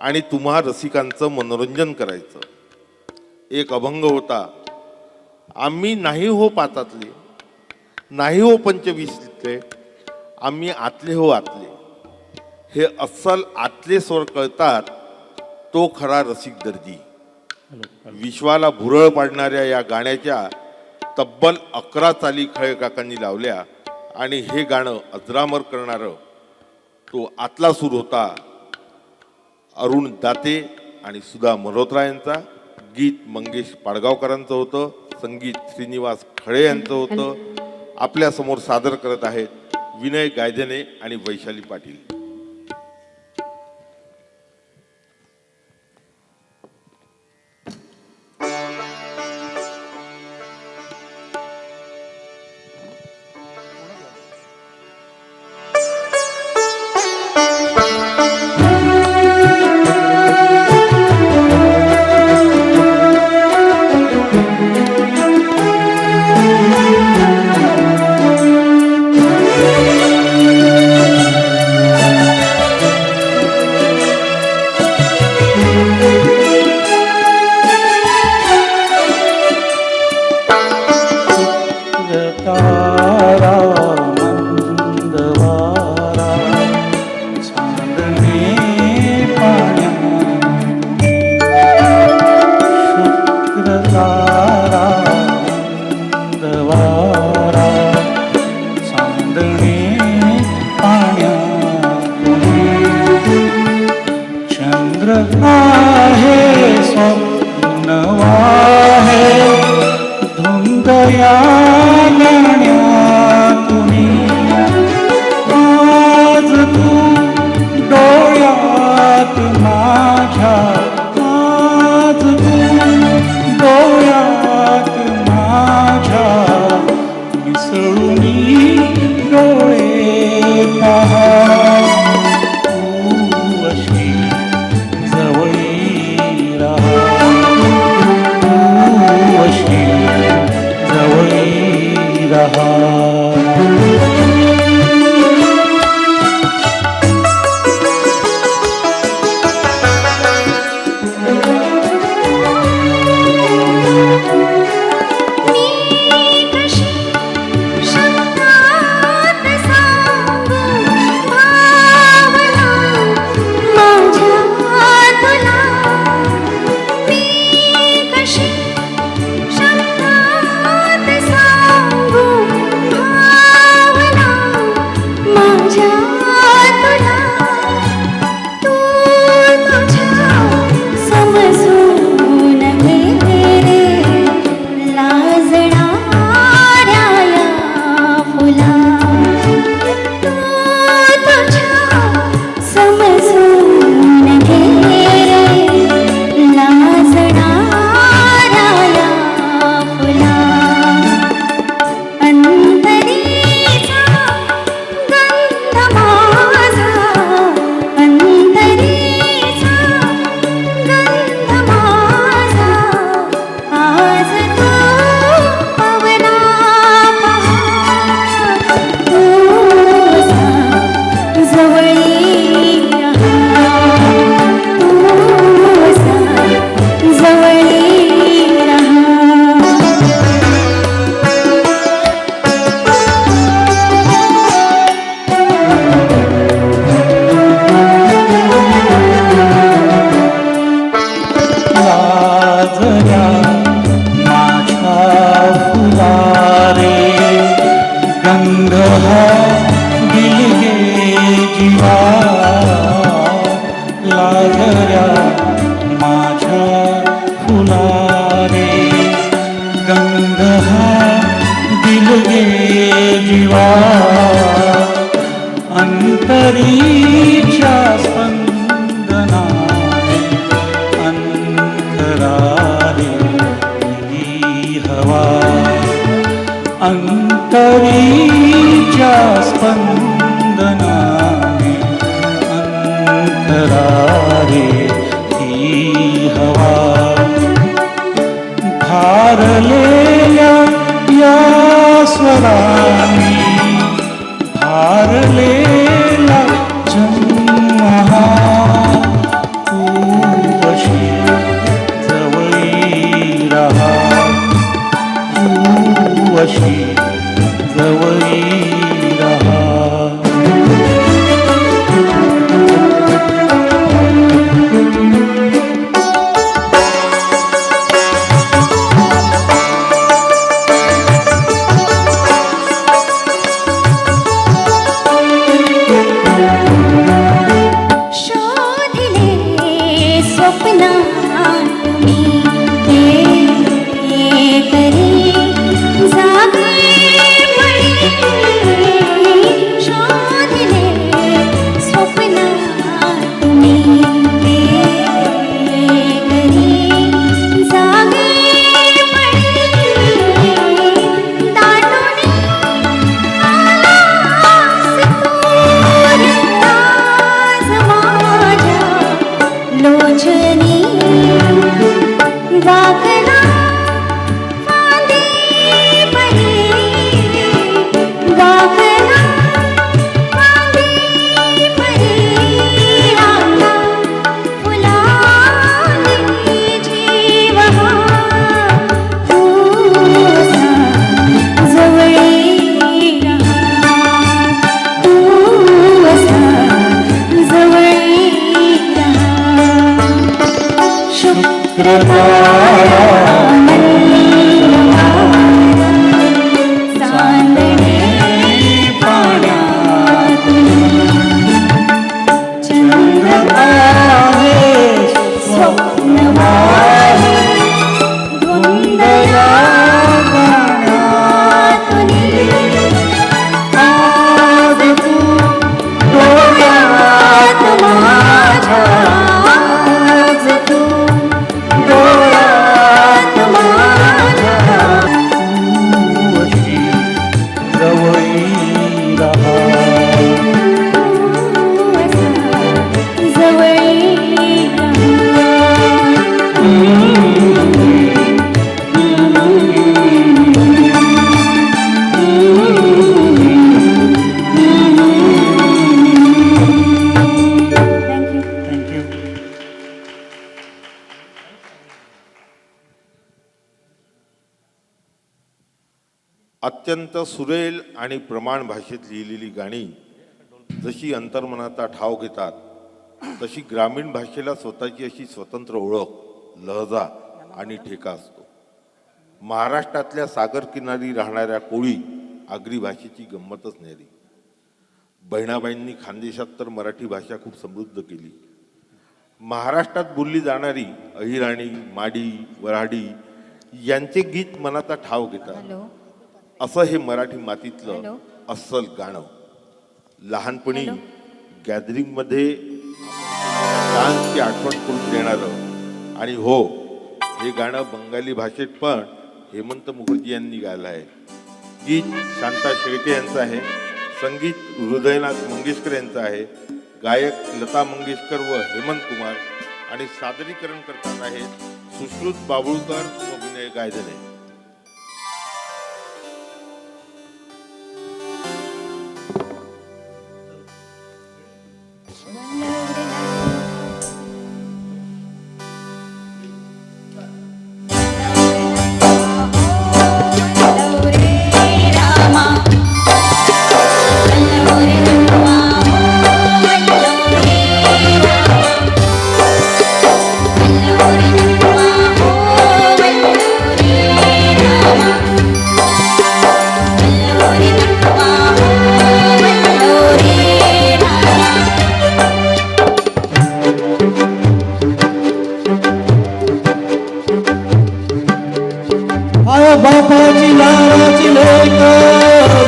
आणि तुम्हा रसिकांचं मनोरंजन करायचं. एक अभंग होता, आम्ही नाही हो पाचातले, नाही हो पंचवीसले, आम्ही आतले हो आतले. हे अस्सल आतले स्वर कळतात तो खरा रसिक दर्जी. विश्वाला भुरळ पाडणाऱ्या या गाण्याच्या तब्बल 11 चाली खळे काकांनी लावल्या आणि हे गाणं अजरामर करणारं तो आतला सूर होता अरुण दाते आणि सुधा मल्होत्रा यांचा. गीत मंगेश पाडगावकरांचं होतं, संगीत श्रीनिवास खळे यांचं होतं. आपल्या समोर सादर करत आहेत विनय गायधने आणि वैशाली पाटील.
तारा मंदवारा चांदणे पाण्यात. शुक्र तारा मंदवारा चांदणे पाण्यात. चंद्र आहे स्वप्न वाहे धुंदया गाण्यातुनी. आज तू डोळ्यात माझ्या, आज तू डोळ्यात माझ्या मिसळूनी डोळे पहा. तू अशी जवळी राहा, तू अशी जवळी रहा. अंतरीच्या स्पंदनाने अंतरीच्या लहरीच्या स्पंदनाने अंतरारे ही हवा भारलेल्या या स्वराने भारलेला जन्म हा तू अशी जवळी रहा तू अशी जवळी रहा
शोधले स्वप्नात मी करी जागे पडले शोधले स्वप्नात मी करी जागे पडले दाटून आलास तू रंगास माझ्या लोचनी वाकला फांदी परी वाकला फांदी परी रांगा फुलांनी जीव हा तू असा जवळी रहा तू असा जवळी रहा चांदणे पाण्यात चंद्रभागे स्वप्नवाही गोंधळा गाण्यातून आज तू डोळ्यात माझ्या आज तू डोळ्यात माझ्या
तू अशी जवळी रहा
जवळी
थँक्यू
अत्यंत सुरेल आणि प्रमाण भाषेत लिहिलेली गाणी जशी अंतर्मनाचा ठाव घेतात तशी ग्रामीण भाषेला स्वतःची अशी स्वतंत्र ओळख लहजा आणि ठेका असतो. महाराष्ट्रातल्या सागर किनारी राहणाऱ्या कोळी आगरी भाषेची गंमतच न्यारी. बहिणाबाईंनी खानदेशात तर मराठी भाषा खूप समृद्ध केली. महाराष्ट्रात बोलली जाणारी अहिराणी, माडी, वऱ्हाडी यांचे गीत मनाचा ठाव घेतात. असं हे मराठी मातीतलं अस्सल गाणं. लहानपणी गॅदरिंगमध्ये डान्सची आठवण करून देणारं आणि हो हे गाणं बंगाली भाषेत पण हेमंत मुखर्जी यांनी गायलं आहे. गीत शांता शेळके यांचं आहे, संगीत हृदयनाथ मंगेशकर यांचं आहे, गायक लता मंगेशकर व हेमंत कुमार आणि सादरीकरण करतात आहेत सुश्रुत बाबुळकर व विनय गायधने.
बापाची लाडाची लेक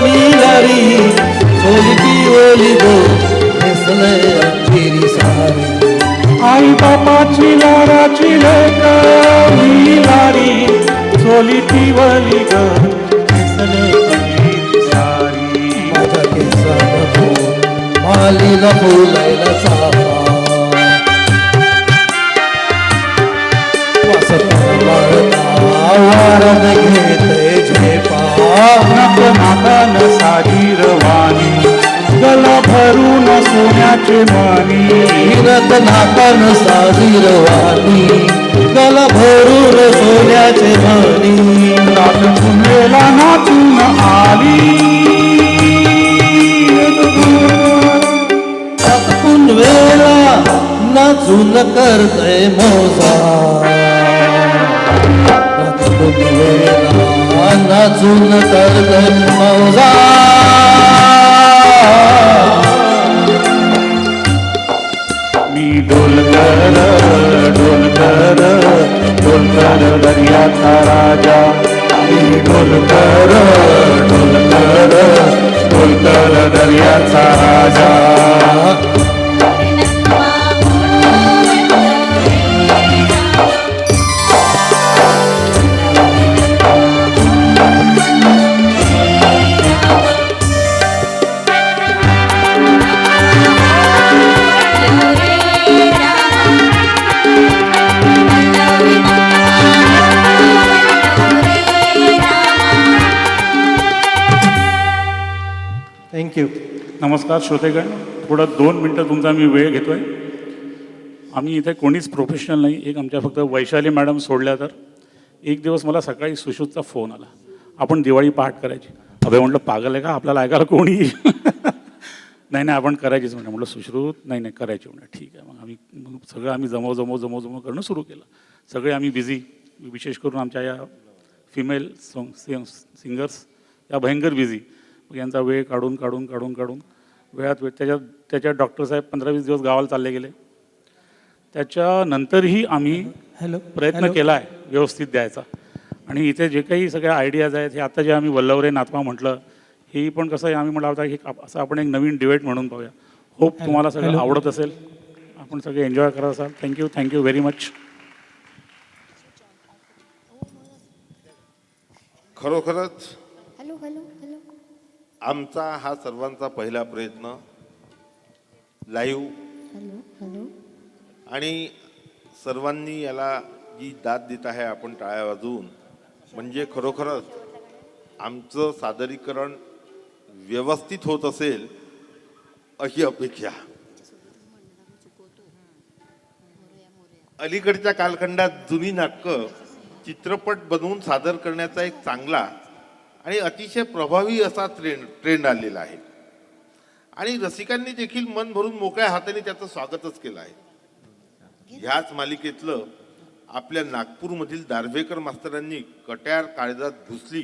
मिलारी सोलकी ओली गो नेसले अंधेरी सारी.
आई बापाची लाडाची लेक ही लारी चोली ती वली ग नेसले अंगेरी सारी.
वारण घेते झेपा
नक नाकान साजीरवाणी गल भरून सोन्याचे मणी
रत नाकान साजीरवाणी गल भरून सोन्याचे मणी
रात पुनवेला नाचून आली
पुनवेला नाचून करते मोजा पुनवेला नाचून करते मोजा
मी डोलकर डोलकर डोलकर दर्याचा राजा मी डोलकर डोलकर डोलकर दर्याचा राजा
थँक्यू.
नमस्कार श्रोतेगण, थोडं 2 मिनटं तुमचा मी वेळ घेतोय. आम्ही इथे कोणीच प्रोफेशनल नाही. एक आमच्या फक्त वैशाली मॅडम सोडल्या तर एक दिवस मला सकाळी सुश्रुतचा फोन आला, आपण दिवाळी पहाट करायची. अभय म्हटलं पागल आहे का, आपल्याला ऐकायला कोणी नाही नाही आपण करायचीच म्हटलं सुश्रुत नाही नाही करायची म्हटलं ठीक आहे. मग सगळं आम्ही जमव करणं सुरू केलं. सगळे आम्ही बिझी, विशेष करून आमच्या या फिमेल सिंगर्स या भयंकर बिझी. यांचा वेळ काढून वेळात त्याच्यात डॉक्टरसाहेब 15-20 दिवस गावाला चालले गेले. त्याच्यानंतरही आम्ही प्रयत्न केला आहे व्यवस्थित द्यायचा. आणि इथे जे काही सगळ्या आयडियाज आहेत हे आता जे आम्ही वल्लवरे नातवा म्हटलं, हे पण कसं आहे आम्ही म्हटलं होता की असं आपण एक नवीन डिबेट म्हणून पाहूया. होप तुम्हाला सगळं आवडत असेल, आपण सगळे एन्जॉय करत असाल. Thank you very much.
खरोखरच
हॅलो हॅलो हॅलो
आमचा हा सर्वांचा पहिला प्रयत्न लाईव्ह,
हॅलो हॅलो
आणि सर्वांनी याला जी दाद देत आहे आपण टाळ्या वाजवून, म्हणजे खरोखरच आमचं सादरीकरण व्यवस्थित होत असेल अशी अपेक्षा. अलीकडच्या कालखंडात जुनी नाटकं चित्रपट बनवून सादर करण्याचा एक चांगला आणि अतिशय प्रभावी असा ट्रेंड आलेला आहे. आणि रसिकांनी देखील मन भरून मोकळ्या हाताने त्याचं स्वागतच केलं आहे. ह्याच मालिकेतलं आपल्या नागपूरमधील दार्व्हेकर मास्तरांनी कट्यार काळजात घुसली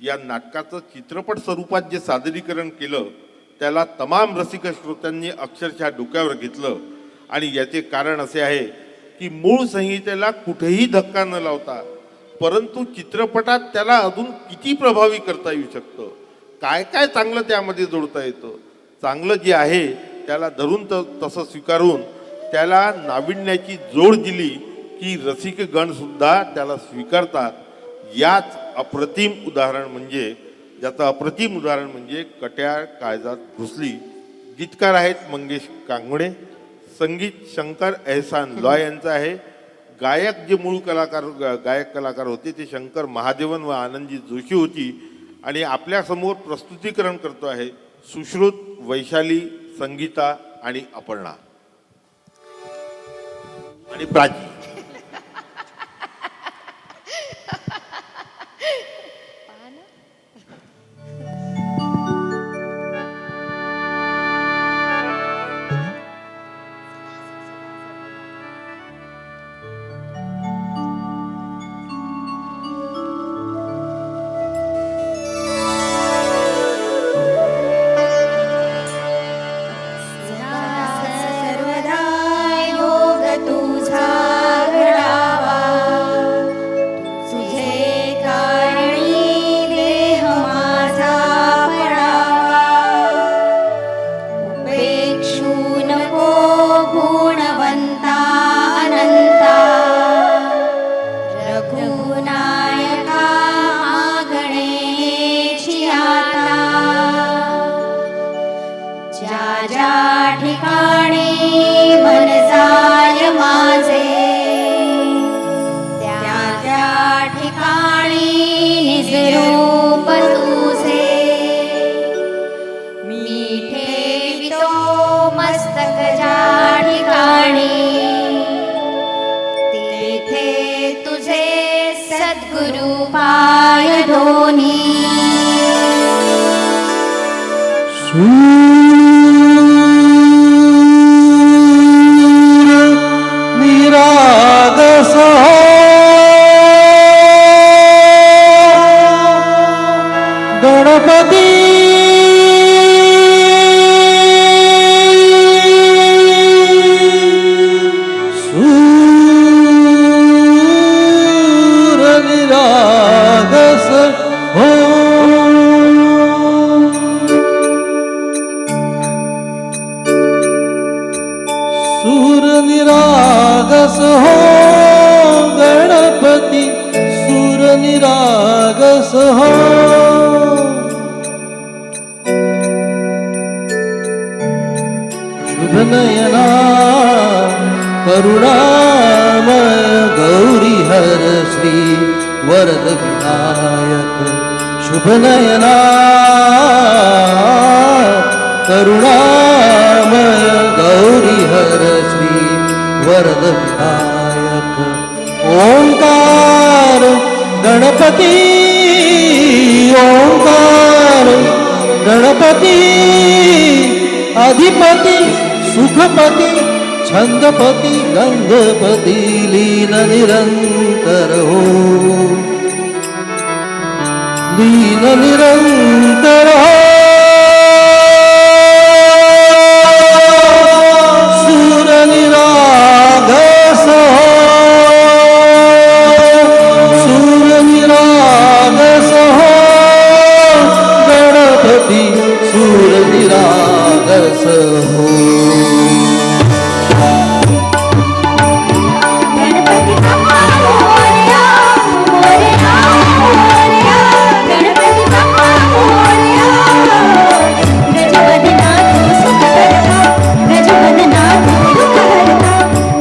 या नाटकाचं चित्रपट स्वरूपात जे सादरीकरण केलं त्याला तमाम रसिक श्रोत्यांनी अक्षरशः डोक्यावर घेतलं. आणि याचे कारण असे आहे की मूळ संहितेला कुठेही धक्का न लावता, परंतु चित्रपटात त्याला अजून किती प्रभावी करता येऊ शकतं, काय काय चांगलं त्यामध्ये जोडता येतं, चांगलं जे आहे त्याला धरून तसं स्वीकारून त्याला नाविन्याची जोड दिली की रसिकगणसुद्धा त्याला स्वीकारतात. याच अप्रतिम उदाहरण म्हणजे कट्यार काळजात घुसली. गीतकार आहेत मंगेश कांगणे, संगीत शंकर एहसान लॉय यांचं आहे. गायक जे मूळ गायक कलाकार होते ते शंकर महादेवन व आनंदजी जोशी होती. आणि आपल्यासमोर प्रस्तुतीकरण करतो आहे सुश्रुत, वैशाली, संगीता आणि अपर्णा आणि प्राची.
सर्वदा योग तुझा सुखरूपाय धोनी
निरागस गणपती सूर निरागस हो सूर निरागस हो गणपती सूर निरागस हो शुभ नयना करुणामय गौरी हर श्री वरद विनायक शुभ नयना करुणामय गौरी हर श्री वरद विनायक ओंकार गणपती ओंकार गणपती अधिपती सुखपती छंदपती गंधपती लीन निरंतर हो लीन निरंतर हो सूर निरागस हो सूर निरागस हो गणपती सूर निरागस हो
गणपती बाप्पा मोरया मोरया मोरया गणपती बाप्पा मोरया गजवदना तू सुख करता गजवदना तू दुःख हरता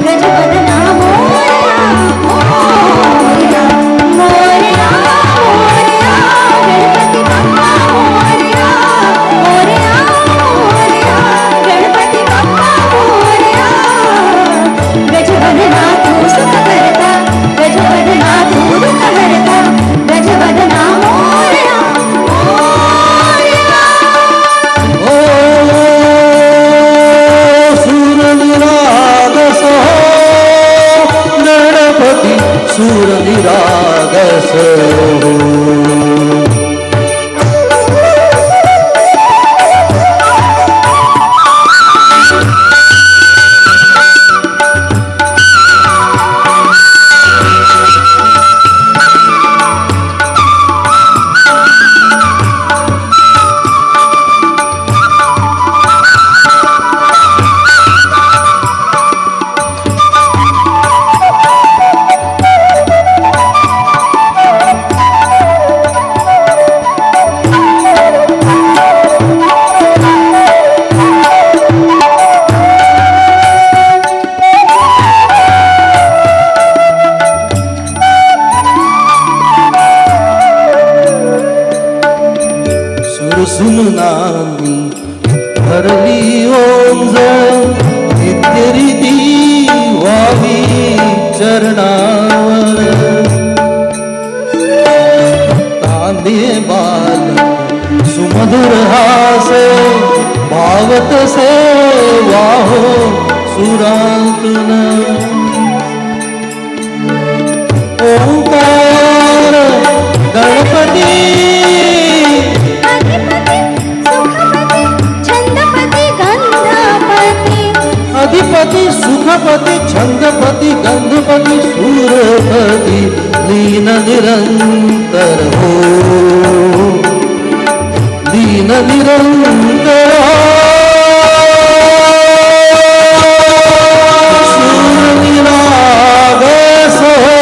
गजवदना मोरया मोरया मोरया मोरया गणपती बाप्पा मोरया मोरया मोरया गणपती बाप्पा मोरया गजवदना तू सुख करता गजवदना तू दुःख हरता गजवदना मोरया मोरया
ओ सूर निरागस हो गणपती सूर निरागस हो सुरसुमनांनी भरली ओंजळ नित्यरीती व्हावी चरणावर कांदे बाल सुमधुर हासे भावत से वाहो सुरातुन ओंकार गणपती अधिपती सुखपती छंदपती गंधपती सूरपती लीन निरंतर हो लीन निरंतर हो सूर निरागस हो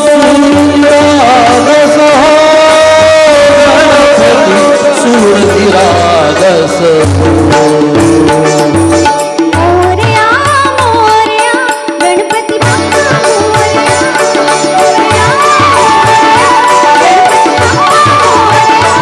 सूर निरागस हो गणपती सूर निरागस हो
मोरया मोरया गणपती बाप्पा मोरया मोरया गणपती बाप्पा मोरया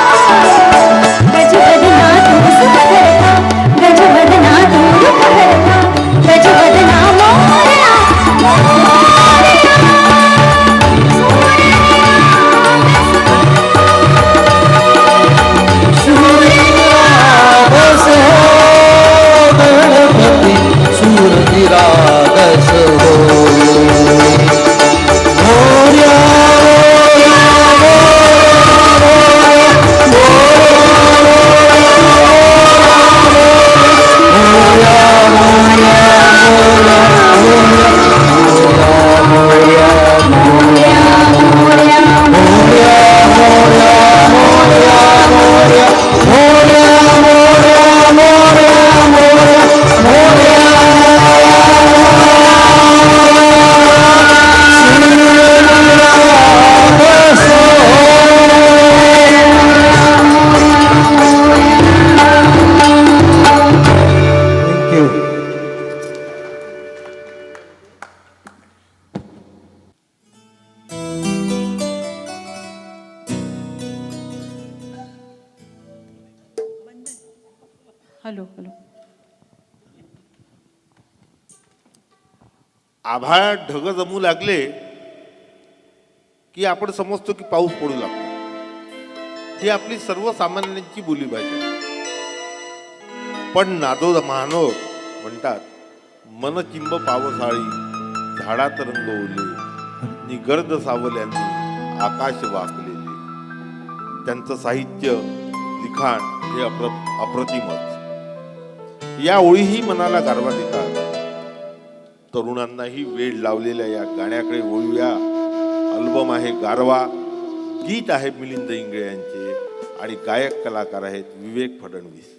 हॅलो हॅलो.
आभाळात ढग जमू लागले की आपण समजतो की पाऊस पडू लागतो. ही आपली सर्वसामान्यांची बोलीभाषा. पण नादो महानोर म्हणतात, मन चिंब पावसाळी झाडात रंग ओले निगर्द सावल्यांनी आकाश वाकलेले. त्यांचं साहित्य लिखाण हे अप्रतिमच. या ओळीही मनाला गारवा देतात. तरुणांनाही वेळ लावलेल्या या गाण्याकडे वळूया. अल्बम आहे गारवा, गीत आहे मिलिंद इंगळे यांचे आणि गायक कलाकार आहेत विवेक फडणवीस.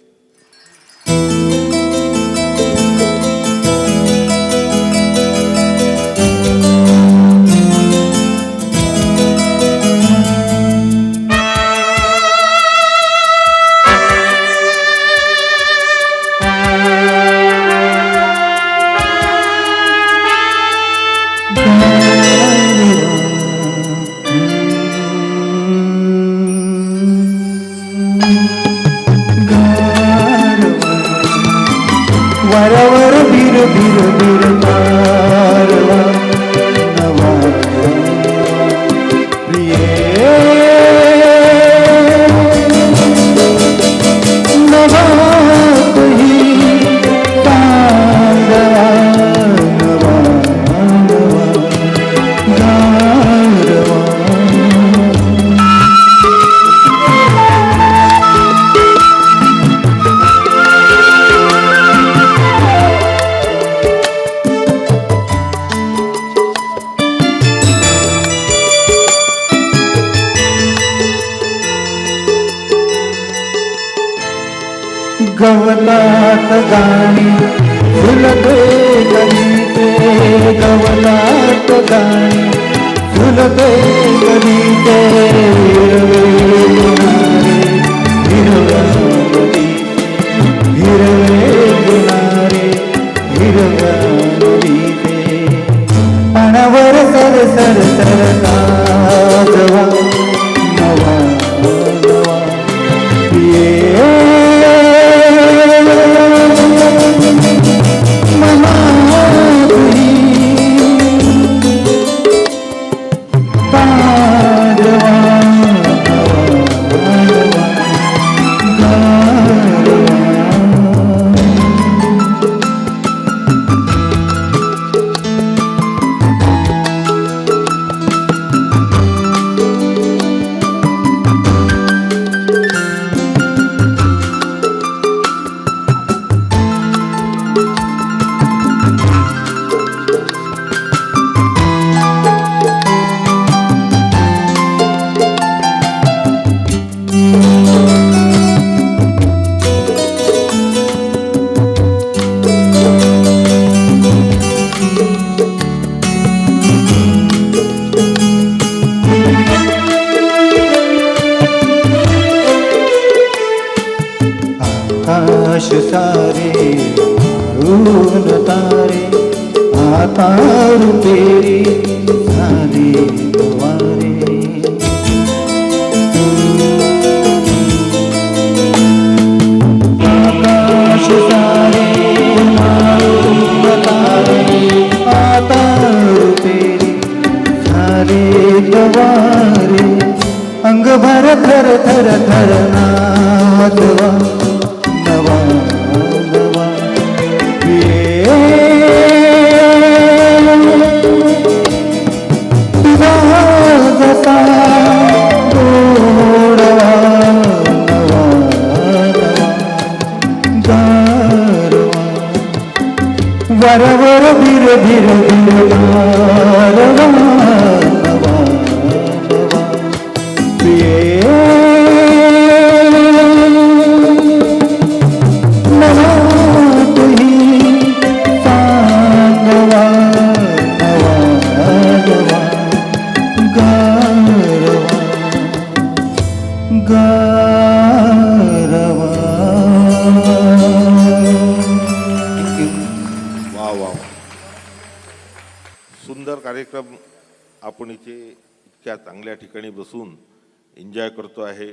वरवर बिर बिर बिर गारवा नवा प्रिये नवा कही गारवा नवा नवा गारवा. गवतात गाणी फुलते कधीचे गवतात गाणी फुलते कधीचे हिरवे किनारे हिरव्या नदीचे पाण्यावर सर सर सर काजवा नवा नवा ये आकाश सारे मारून तारे आता तेरी सारी द्वारे. आकाश सारे मारून तारे आता तेरी सारे द्वारे. अंग भर थर थर थर नाचवा नवा नवा ये तुझा जसा गोडवा नवा नवा गारवा वरवर बिर बिर बिर गारवा नवा नवा प्रिये
सुंदर कार्यक्रम आपण इथे इतक्या चांगल्या ठिकाणी बसून एन्जॉय करतो आहे.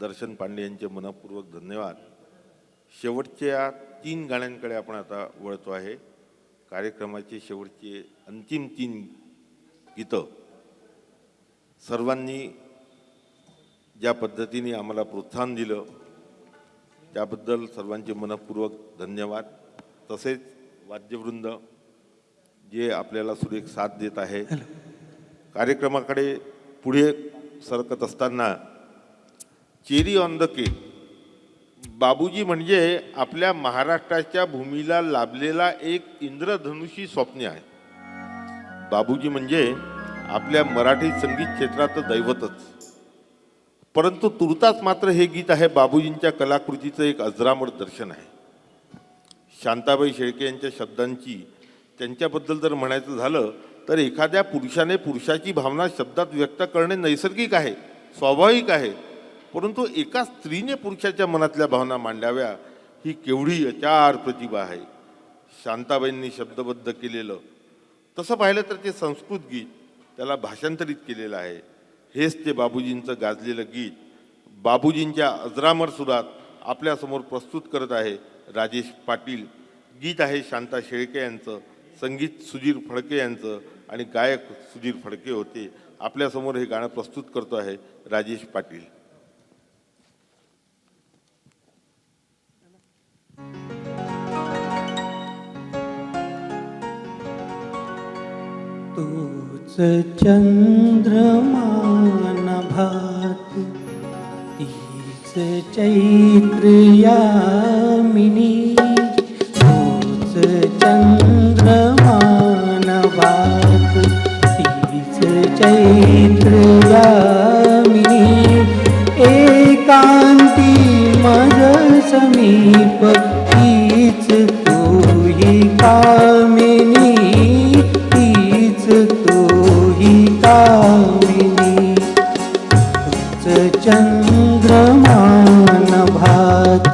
दर्शन पांडे यांचे मनपूर्वक धन्यवाद. शेवटच्या 3 गाण्यांकडे आपण आता वळतो आहे. कार्यक्रमाचे शेवटचे अंतिम 3 गीतं सर्वांनी ज्या पद्धतीने आम्हाला प्रोत्साहन दिलं त्याबद्दल सर्वांचे मनपूर्वक धन्यवाद. तसेच वाद्यवृंद जे आपल्याला सुरेख साथ देत आहे. कार्यक्रमाकडे पुढे सरकत असताना चेरी ऑन द केक, बाबूजी म्हणजे आपल्या महाराष्ट्राच्या भूमीला लाभलेला एक इंद्रधनुषी स्वप्न आहे. बाबूजी म्हणजे आपल्या मराठी संगीत क्षेत्राचं दैवतच. परंतु तुर्तास मात्र हे गीत आहे बाबूजींच्या कलाकृतीचं एक अजरामर दर्शन आहे. शांताबाई शेळके यांच्या शब्दांची त्यांच्याबद्दल जर म्हणायचं झालं तर एखाद्या पुरुषाने पुरुषाची भावना शब्दात व्यक्त करणे नैसर्गिक आहे, स्वाभाविक आहे. परंतु एका स्त्रीने पुरुषाच्या मनातल्या भावना मांडाव्या ही केवढी अचार प्रतिभा आहे. शांताबाईंनी शब्दबद्ध केलेलं तसं पाहिलं तर ते संस्कृत गीत त्याला भाषांतरित केलेलं आहे. हेच ते बाबूजींचं गाजलेलं गीत बाबूजींच्या अजरामर सुरात आपल्यासमोर प्रस्तुत करत आहे राजेश पाटील. गीत आहे शांता शेळके यांचं, संगीत सुधीर फडके यांचं आणि गायक सुधीर फडके होते. आपल्यासमोर हे गाणं प्रस्तुत करतो आहे राजेश पाटील.
तोच चंद्रमान भात तीच चैत्र यामिनी. तोच चंद्रमान भात तीच चैत्र यामिनी. एकांती मज समीप तीच तोही कामिनी. तीच तोही कामिनी. तोच चंद्रमान भात.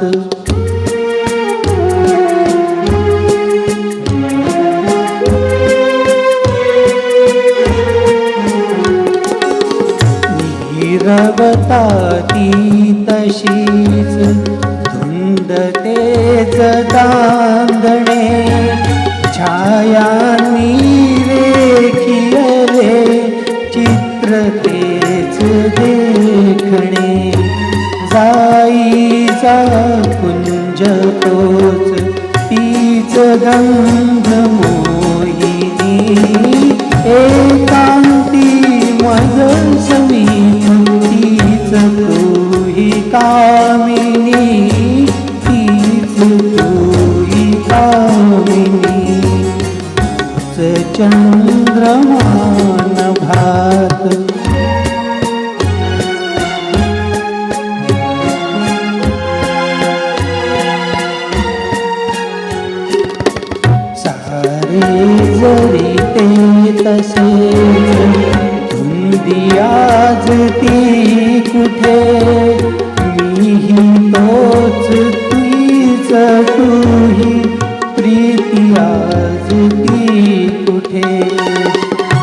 नीरवता ती तशीच धुंद तेच दांगणे. छायांनी रेखियले चित्र तेच देखणे. जाईचा कुंज तोच तीच गंध मोहिनी. एकांती मज समीप तीच तोही कामिनी. तीच तोही कामिनी. तोच चंद्रमान भात. सारे जरी ते तसेच धुंदी आज ती कुठे. मीही तोच तुईच तूही प्रीती आज ती कुठे.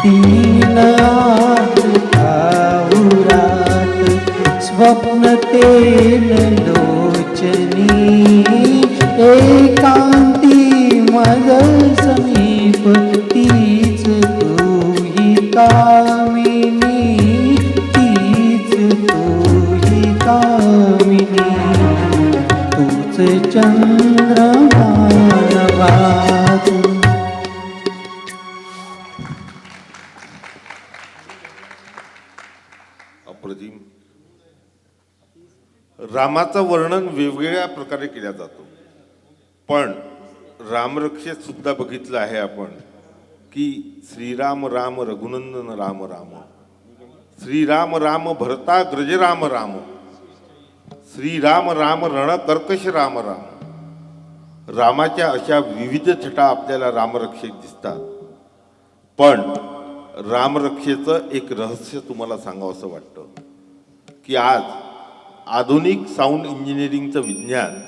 तीन आत आहुरात स्वप्न तेल लोचनी. एकांती मज समीप तीच तोही कामिनी. तीच तोही कामिनी. तोच चंद्रमान भात.
अप्रतिम. रामाचं वर्णन वेगवेगळ्या प्रकारे केलं जातं, पण रामरक्षेत सुद्धा बघितलं आहे आपण की श्रीराम राम रघुनंदन राम राम. श्रीराम राम भरताग्रज राम राम. श्रीराम राम रणकर्कश राम राम. रामाच्या अशा विविध छटा आपल्याला रामरक्षेत दिसतात. पण रामरक्षेचं एक रहस्य तुम्हाला सांगावंसं वाटतं की आज आधुनिक साऊंड इंजिनिअरिंगचं विज्ञान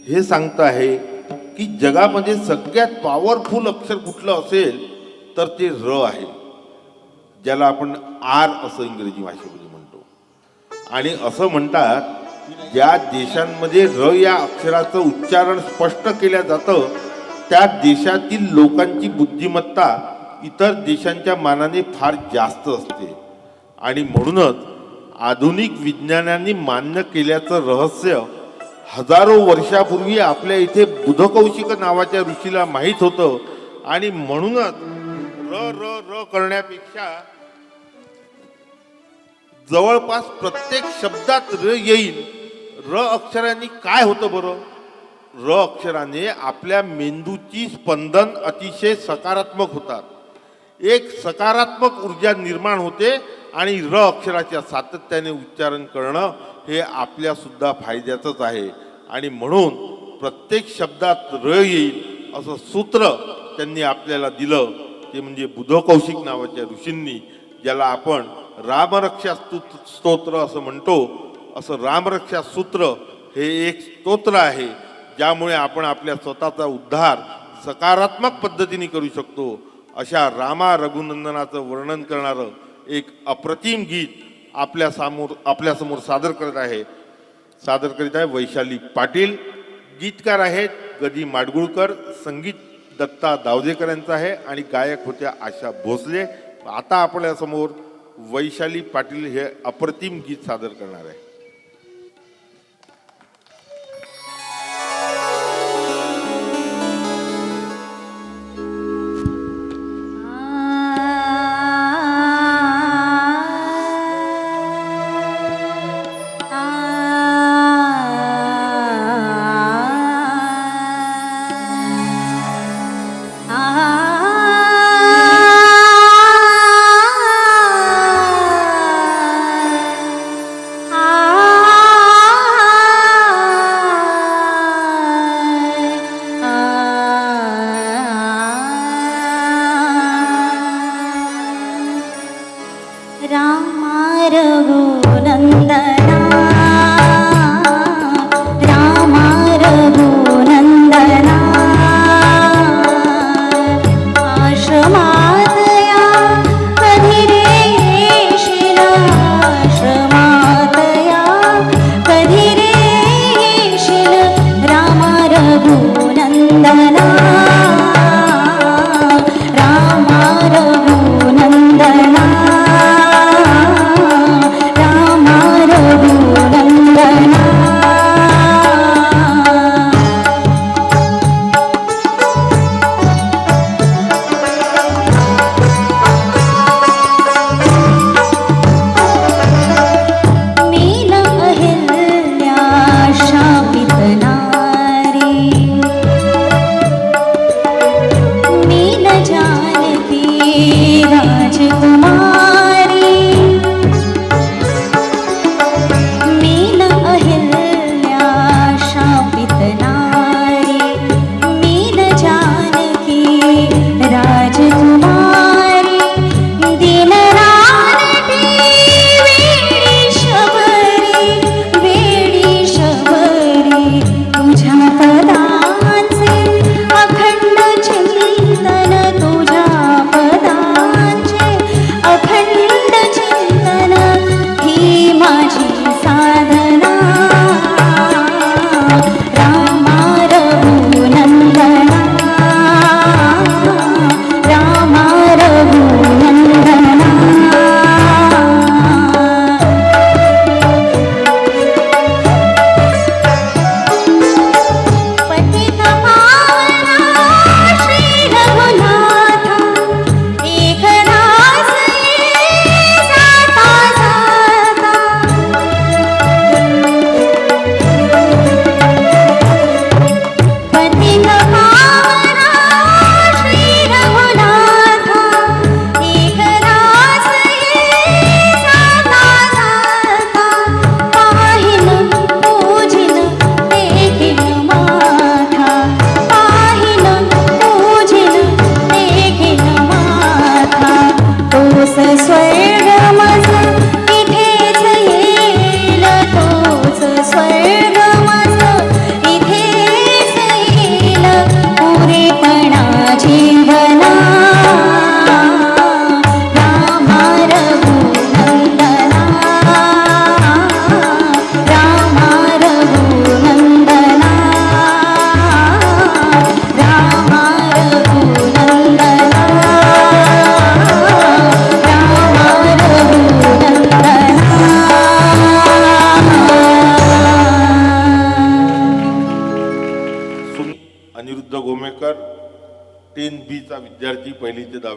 हे सांगतं आहे की जगामध्ये सगळ्यात पॉवरफुल अक्षर कुठलं असेल तर ते र आहे, ज्याला आपण आर असं इंग्रजी भाषेमध्ये म्हणतो. आणि असं म्हणतात ज्या देशांमध्ये र या अक्षराचं उच्चारण स्पष्ट केलं जातं त्या देशातील लोकांची बुद्धिमत्ता इतर देशांच्या मानाने फार जास्त असते आणि म्हणूनच आधुनिक विज्ञानाने मान्य केल्याचं रहस्य हजारो वर्षापूर्वी आपल्या इथे बुधकौशिक नावाच्या ऋषीला माहीत होतं आणि म्हणूनच र र र करण्यापेक्षा जवळपास प्रत्येक शब्दात र येईल. र अक्षराने काय होतं बरं? र अक्षराने आपल्या मेंदूची स्पंदन अतिशय सकारात्मक होतात. एक सकारात्मक ऊर्जा निर्माण होते आणि र अक्षराच्या सातत्याने उच्चारण करणं हे आपल्या सुद्धा फायद्याचंच आहे आणि म्हणून प्रत्येक शब्दात र येईल असं सूत्र त्यांनी आपल्याला दिलं. ते म्हणजे बुधकौशिक नावाच्या ऋषींनी, ज्याला आपण रामरक्षा स्तोत्र असं म्हणतो. असं रामरक्षा सूत्र हे एक स्तोत्र आहे ज्यामुळे आपण आपल्या स्वतःचा उद्धार सकारात्मक पद्धतीने करू शकतो. अशा रामा रघुनंदनाचं वर्णन करणारं एक अप्रतिम गीत आपल्यासमोर सादर करीत आहे वैशाली पाटील. गीतकार आहेत गदी माडगुळकर, संगीत दत्ता दावदेकर यांचं आहे आणि गायक होत्या आशा भोसले. आता आपल्यासमोर वैशाली पाटील हे अप्रतिम गीत सादर करणार आहे.
आ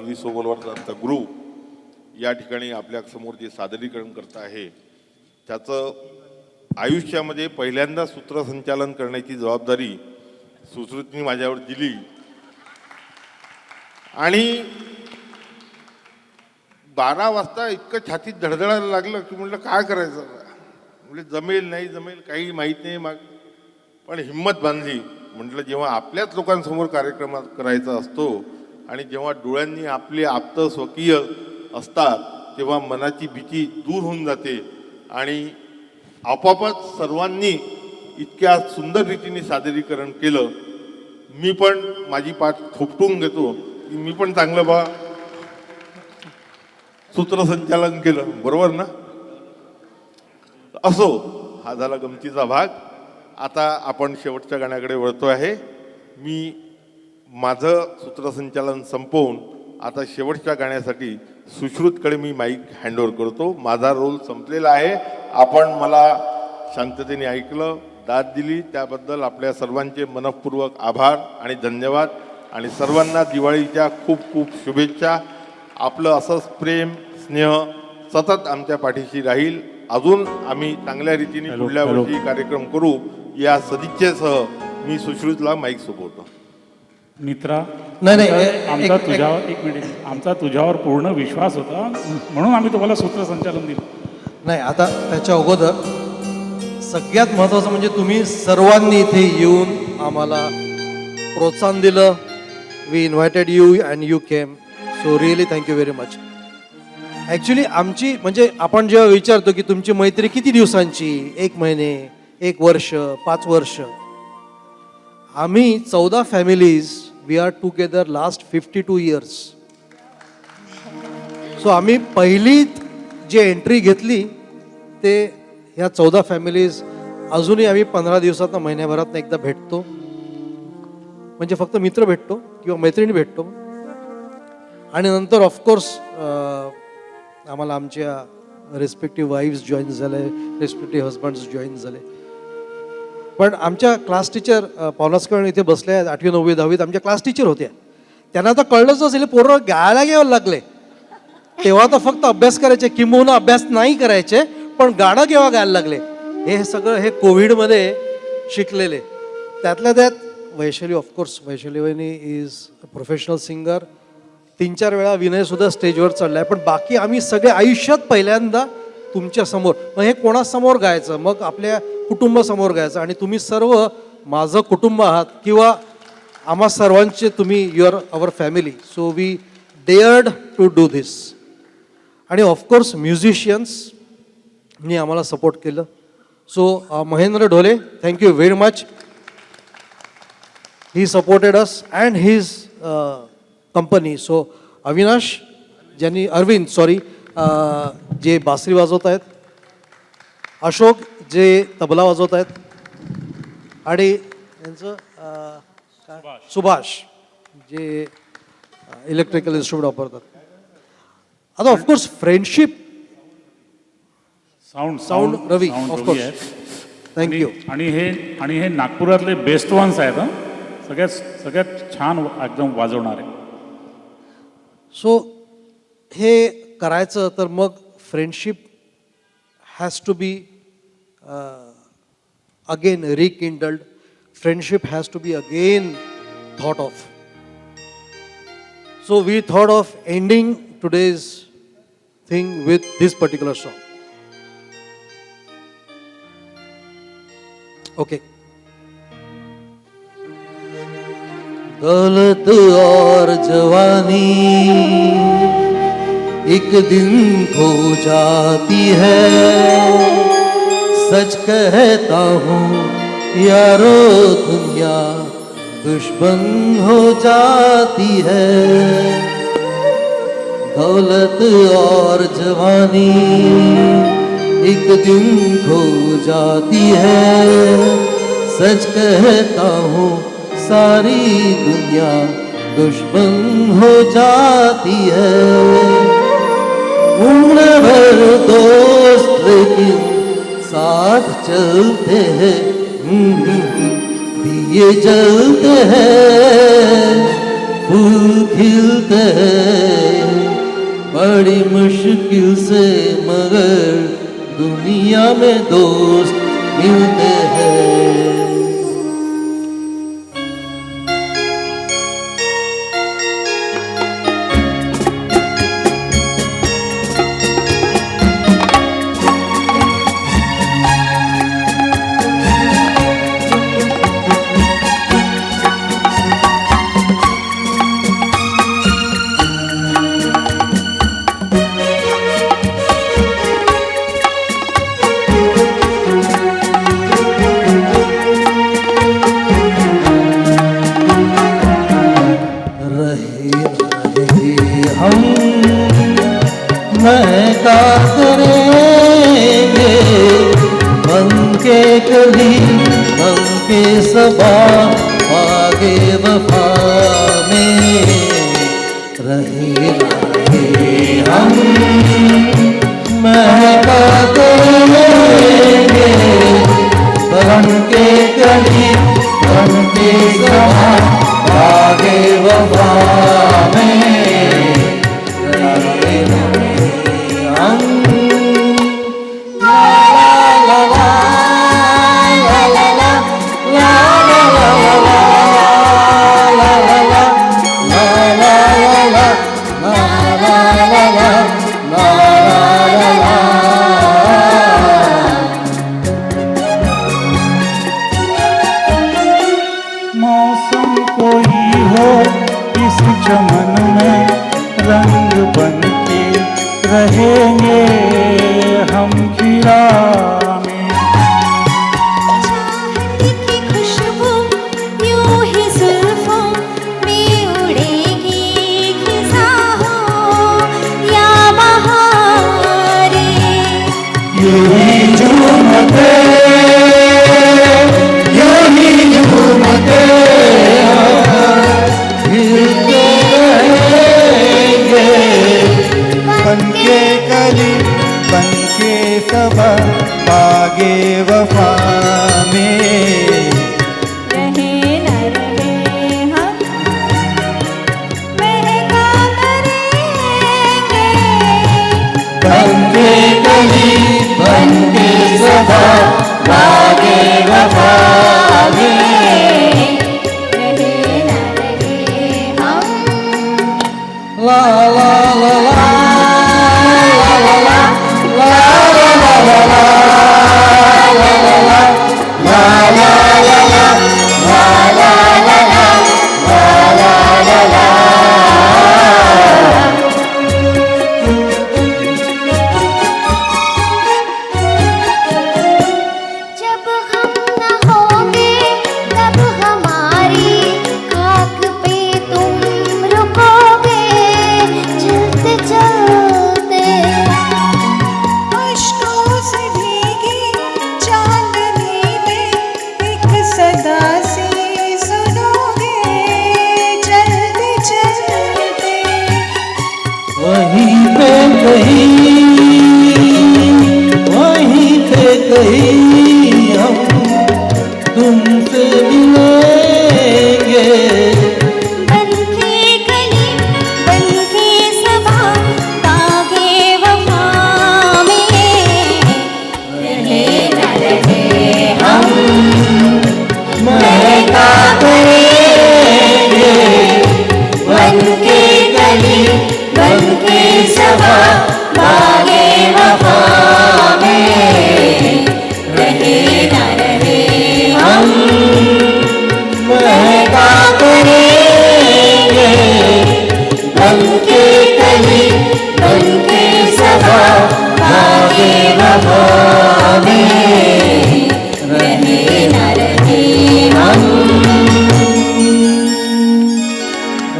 सुधीर सोगलवारचा गुरु या ठिकाणी आपल्या समोर जे सादरीकरण करत आहे त्याचं आयुष्यामध्ये पहिल्यांदा सूत्रसंचालन करण्याची जबाबदारी सुश्रुतनी माझ्यावर दिली आणि 12 वाजता इतकं छातीत धडधडायला लागलं की म्हटलं काय करायचं, म्हणजे जमेल नाही जमेल काही माहीत नाही मग, पण हिंमत बांधली. म्हटलं जेव्हा आपल्याच लोकांसमोर कार्यक्रम करायचा असतो आणि जेव्हा डोळ्यांनी आपले आप्त स्वकीय असतात तेव्हा मनाची भीती दूर होऊन जाते आणि आपोआपच सर्वांनी इतक्या सुंदर रीतीने सादरीकरण केलं. मी पण माझी पाठ थोपटून घेतो की मी पण चांगलं बा सूत्रसंचालन केलं, बरोबर ना. असो, हा झाला गमतीचा भाग. आता आपण शेवटच्या गाण्याकडे वळतो आहे. मी माझं सूत्रसंचालन संपवून आता शेवटच्या गाण्यासाठी सुश्रुतकडे मी माईक हँडओव्हर करतो. माझा रोल संपलेला आहे. आपण मला शांततेने ऐकलं, दाद दिली त्याबद्दल आपल्या सर्वांचे मनःपूर्वक आभार आणि धन्यवाद. आणि सर्वांना दिवाळीच्या खूप खूप शुभेच्छा. आपलं असंच प्रेम स्नेह सतत आमच्या पाठीशी राहील. अजून आम्ही चांगल्या रीतीने पुढल्या वर्षी कार्यक्रम करू या सदिच्छेसह मी सुश्रुतला माईक सोपवतो.
मित्रा,
नाही,
आमचा तुझ्यावर एक मिनिट, आमचा तुझ्यावर पूर्ण विश्वास होता म्हणून आम्ही तुम्हाला सूत्रसंचालन दिलं.
नाही, आता त्याच्या अगोदर सगळ्यात महत्त्वाचं म्हणजे तुम्ही सर्वांनी इथे येऊन आम्हाला प्रोत्साहन दिलं. We invited you and you came, so really thank you very much. Actually आमची म्हणजे आपण जेव्हा विचारतो की तुमची मैत्री किती दिवसांची, 1 महिने, 1 वर्ष, 5 वर्ष, आम्ही 14 families we are together last 52 years. So आम्ही पहिली जी एंट्री घेतली ते ह्या 14 फॅमिलीज अजूनही आम्ही 15 दिवसातनं महिन्याभरातनं एकदा भेटतो. म्हणजे फक्त मित्र भेटतो किंवा मैत्रिणी भेटतो आणि नंतर ऑफकोर्स आम्हाला आमच्या रेस्पेक्टिव्ह वाईफ्स जॉईन झाले, रेस्पेक्टिव्ह हजबंड्स जॉईन झाले. पण आमच्या क्लास टीचर पॉलस्कर इथे बसले आहेत, 8वी 9वी 10वीत आमच्या क्लास टीचर होत्या. त्यांना तर कळलंच असेल पोरं गायला घ्यायला लागले. तेव्हा तर फक्त अभ्यास करायचे, किंबहुना अभ्यास नाही करायचे, पण गाणं केव्हा गायला लागले हे सगळं हे कोविडमध्ये शिकलेले. त्यातल्या त्यात वैशाली, ऑफकोर्स वैशाली वहिनी इज अ प्रोफेशनल सिंगर. 3-4 वेळा विनयसुद्धा स्टेजवर चढला आहे. पण बाकी आम्ही सगळे आयुष्यात पहिल्यांदा तुमच्या समोर, मग हे कोणासमोर गायचं, मग आपल्या कुटुंबासमोर गायचं. आणि तुम्ही सर्व माझं कुटुंब आहात किंवा आम्हा सर्वांचे तुम्ही, you are our family. So we dared to do this. आणि ऑफकोर्स म्युझिशियन्सनी आम्हाला सपोर्ट केलं. So Mahendra Dhole, thank you very much. He supported us and his company. So Avinash ज्यांनी, अरविंद सॉरी, जे बासरी वाजवत आहेत, अशोक जे तबला वाजवत आहेत, आणि यांचं सुभाष जे इलेक्ट्रिकल इन्स्ट्रुमेंट वापरतात. आता ऑफकोर्स फ्रेंडशिप, साऊंड रवी, ऑफकोर्स थँक्यू.
आणि हे नागपुरातले बेस्ट वन्स आहेत हं. सगळ्यात छान एकदम वाजवणार आहे.
सो हे करायचं तर मग friendship has to be again rekindled. Friendship has to be again thought of. So we thought of ending today's thing with this particular song. Okay. दौलत और जवानी एक दिन खो जाती है, सच कहता हूँ यारो दुनिया दुश्मन हो जाती है. दौलत और जवानी एक दिन खो जाती है, सच कहता हूँ सारी दुनिया दुश्मन हो जाती है. उम्र भर दोस्त लेकिन साथ चलते हैं, दिए जलते हैं,
फूल खिलते हैं बड़ी मुश्किल से, मगर दुनिया में दोस्त मिलते हैं। हम महका करेंगे बन के कली, बन के सबा, आगे वफा में रहे हम महका करेंगे बन के कली, बन के सबा, आगे वफा में
मौसम कोई हो इस चमन में, रंग बन के रहेंगे हम खिरा में।
चाहत की खुशबू यूं ही जुल्फों में उड़ेगी, खिज़ा हो या बहारें।
यही झूमते, यही झूमते हिलते रहेंगे
बन के कली, बन के सबा, आगे वफा में
रहे न रहे हम महका करेंगे
बन के कली, बन के सबा, आगे वफा में
रहे न रहे हम
ला ला ला ला ला ला ला ला
जब हम न होंगे तब हमारी खाक पे तुम रुकोगे, चलते चलते
अश्कों से भीगी चांदनी में एक सदा सी सुनोगे, चलते चलते
वहीं पे कहीं, वहीं पे कहीं हम तुमसे मिलेंगे
बन के कली, बन के सबा, तागे वफा में रहे न रहे हम
महका करेंगे
बन के कली, बन के सबा, तागे वफा में रहे न रहे हम
महका करेंगे
बन के कली, बन के सबा, तागे वफा में रहे न रहे हम।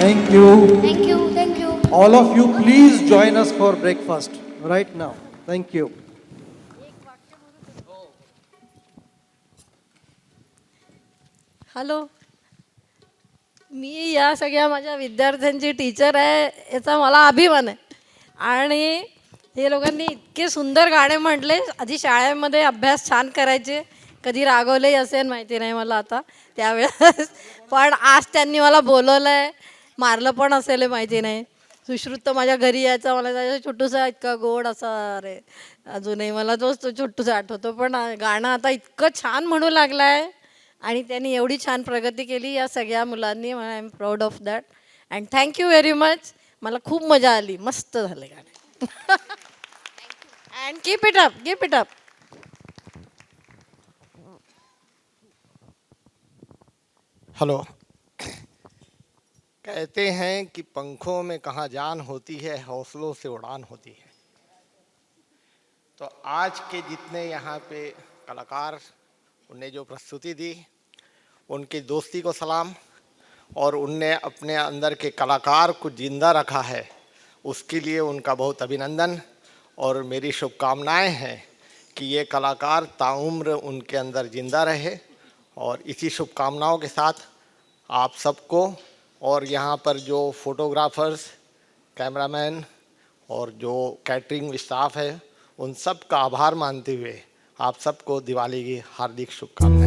Thank you.
Thank you, thank you.
All of you, please join us for breakfast right now. Thank you.
Hello, मी या सगळ्या माझ्या विद्यार्थ्यांची टीचर आहे याचा मला अभिमान आहे. आणि हे लोकांनी इतके सुंदर गाणे म्हटले. आधी शाळेमध्ये अभ्यास छान करायचे, कधी रागवलेही असेल माहिती नाही मला आता त्यावेळेस, पण आज त्यांनी मला बोलवलं आहे मारलं पण असेल हे माहिती नाही. सुश्रुत तर माझ्या घरी यायचा, मला त्याचा छोटूसा इतका गोड असा, अरे अजूनही मला तोच तो छोटूसा आठवतो. पण गाणं आता इतकं छान म्हणू लागलाय आणि त्यांनी एवढी छान प्रगती केली या सगळ्या मुलांनी. I am proud of that and thank you very much. मला खूप मजा आली, मस्त झाले गाणे. And keep it up, keep it up.
Hello. कहते हैं कि पंखों में कहाँ जान होती है, हौसलों से उड़ान होती है. तो आज के जितने यहाँ पे कलाकार उनने जो प्रस्तुति दी, उनकी दोस्ती को सलाम, और उनने अपने अंदर के कलाकार को जिंदा रखा है, उसके लिए उनका बहुत अभिनंदन. और मेरी शुभकामनाएं हैं कि ये कलाकार ताउम्र उनके अंदर जिंदा रहे. और इसी शुभकामनाओं के साथ आप सबको और यहाँ पर जो फोटोग्राफर्स, कैमरामैन और जो कैटरिंग स्टाफ है, उन सब का आभार मानते हुए आप सबको दिवाली की हार्दिक शुभकामनाएं.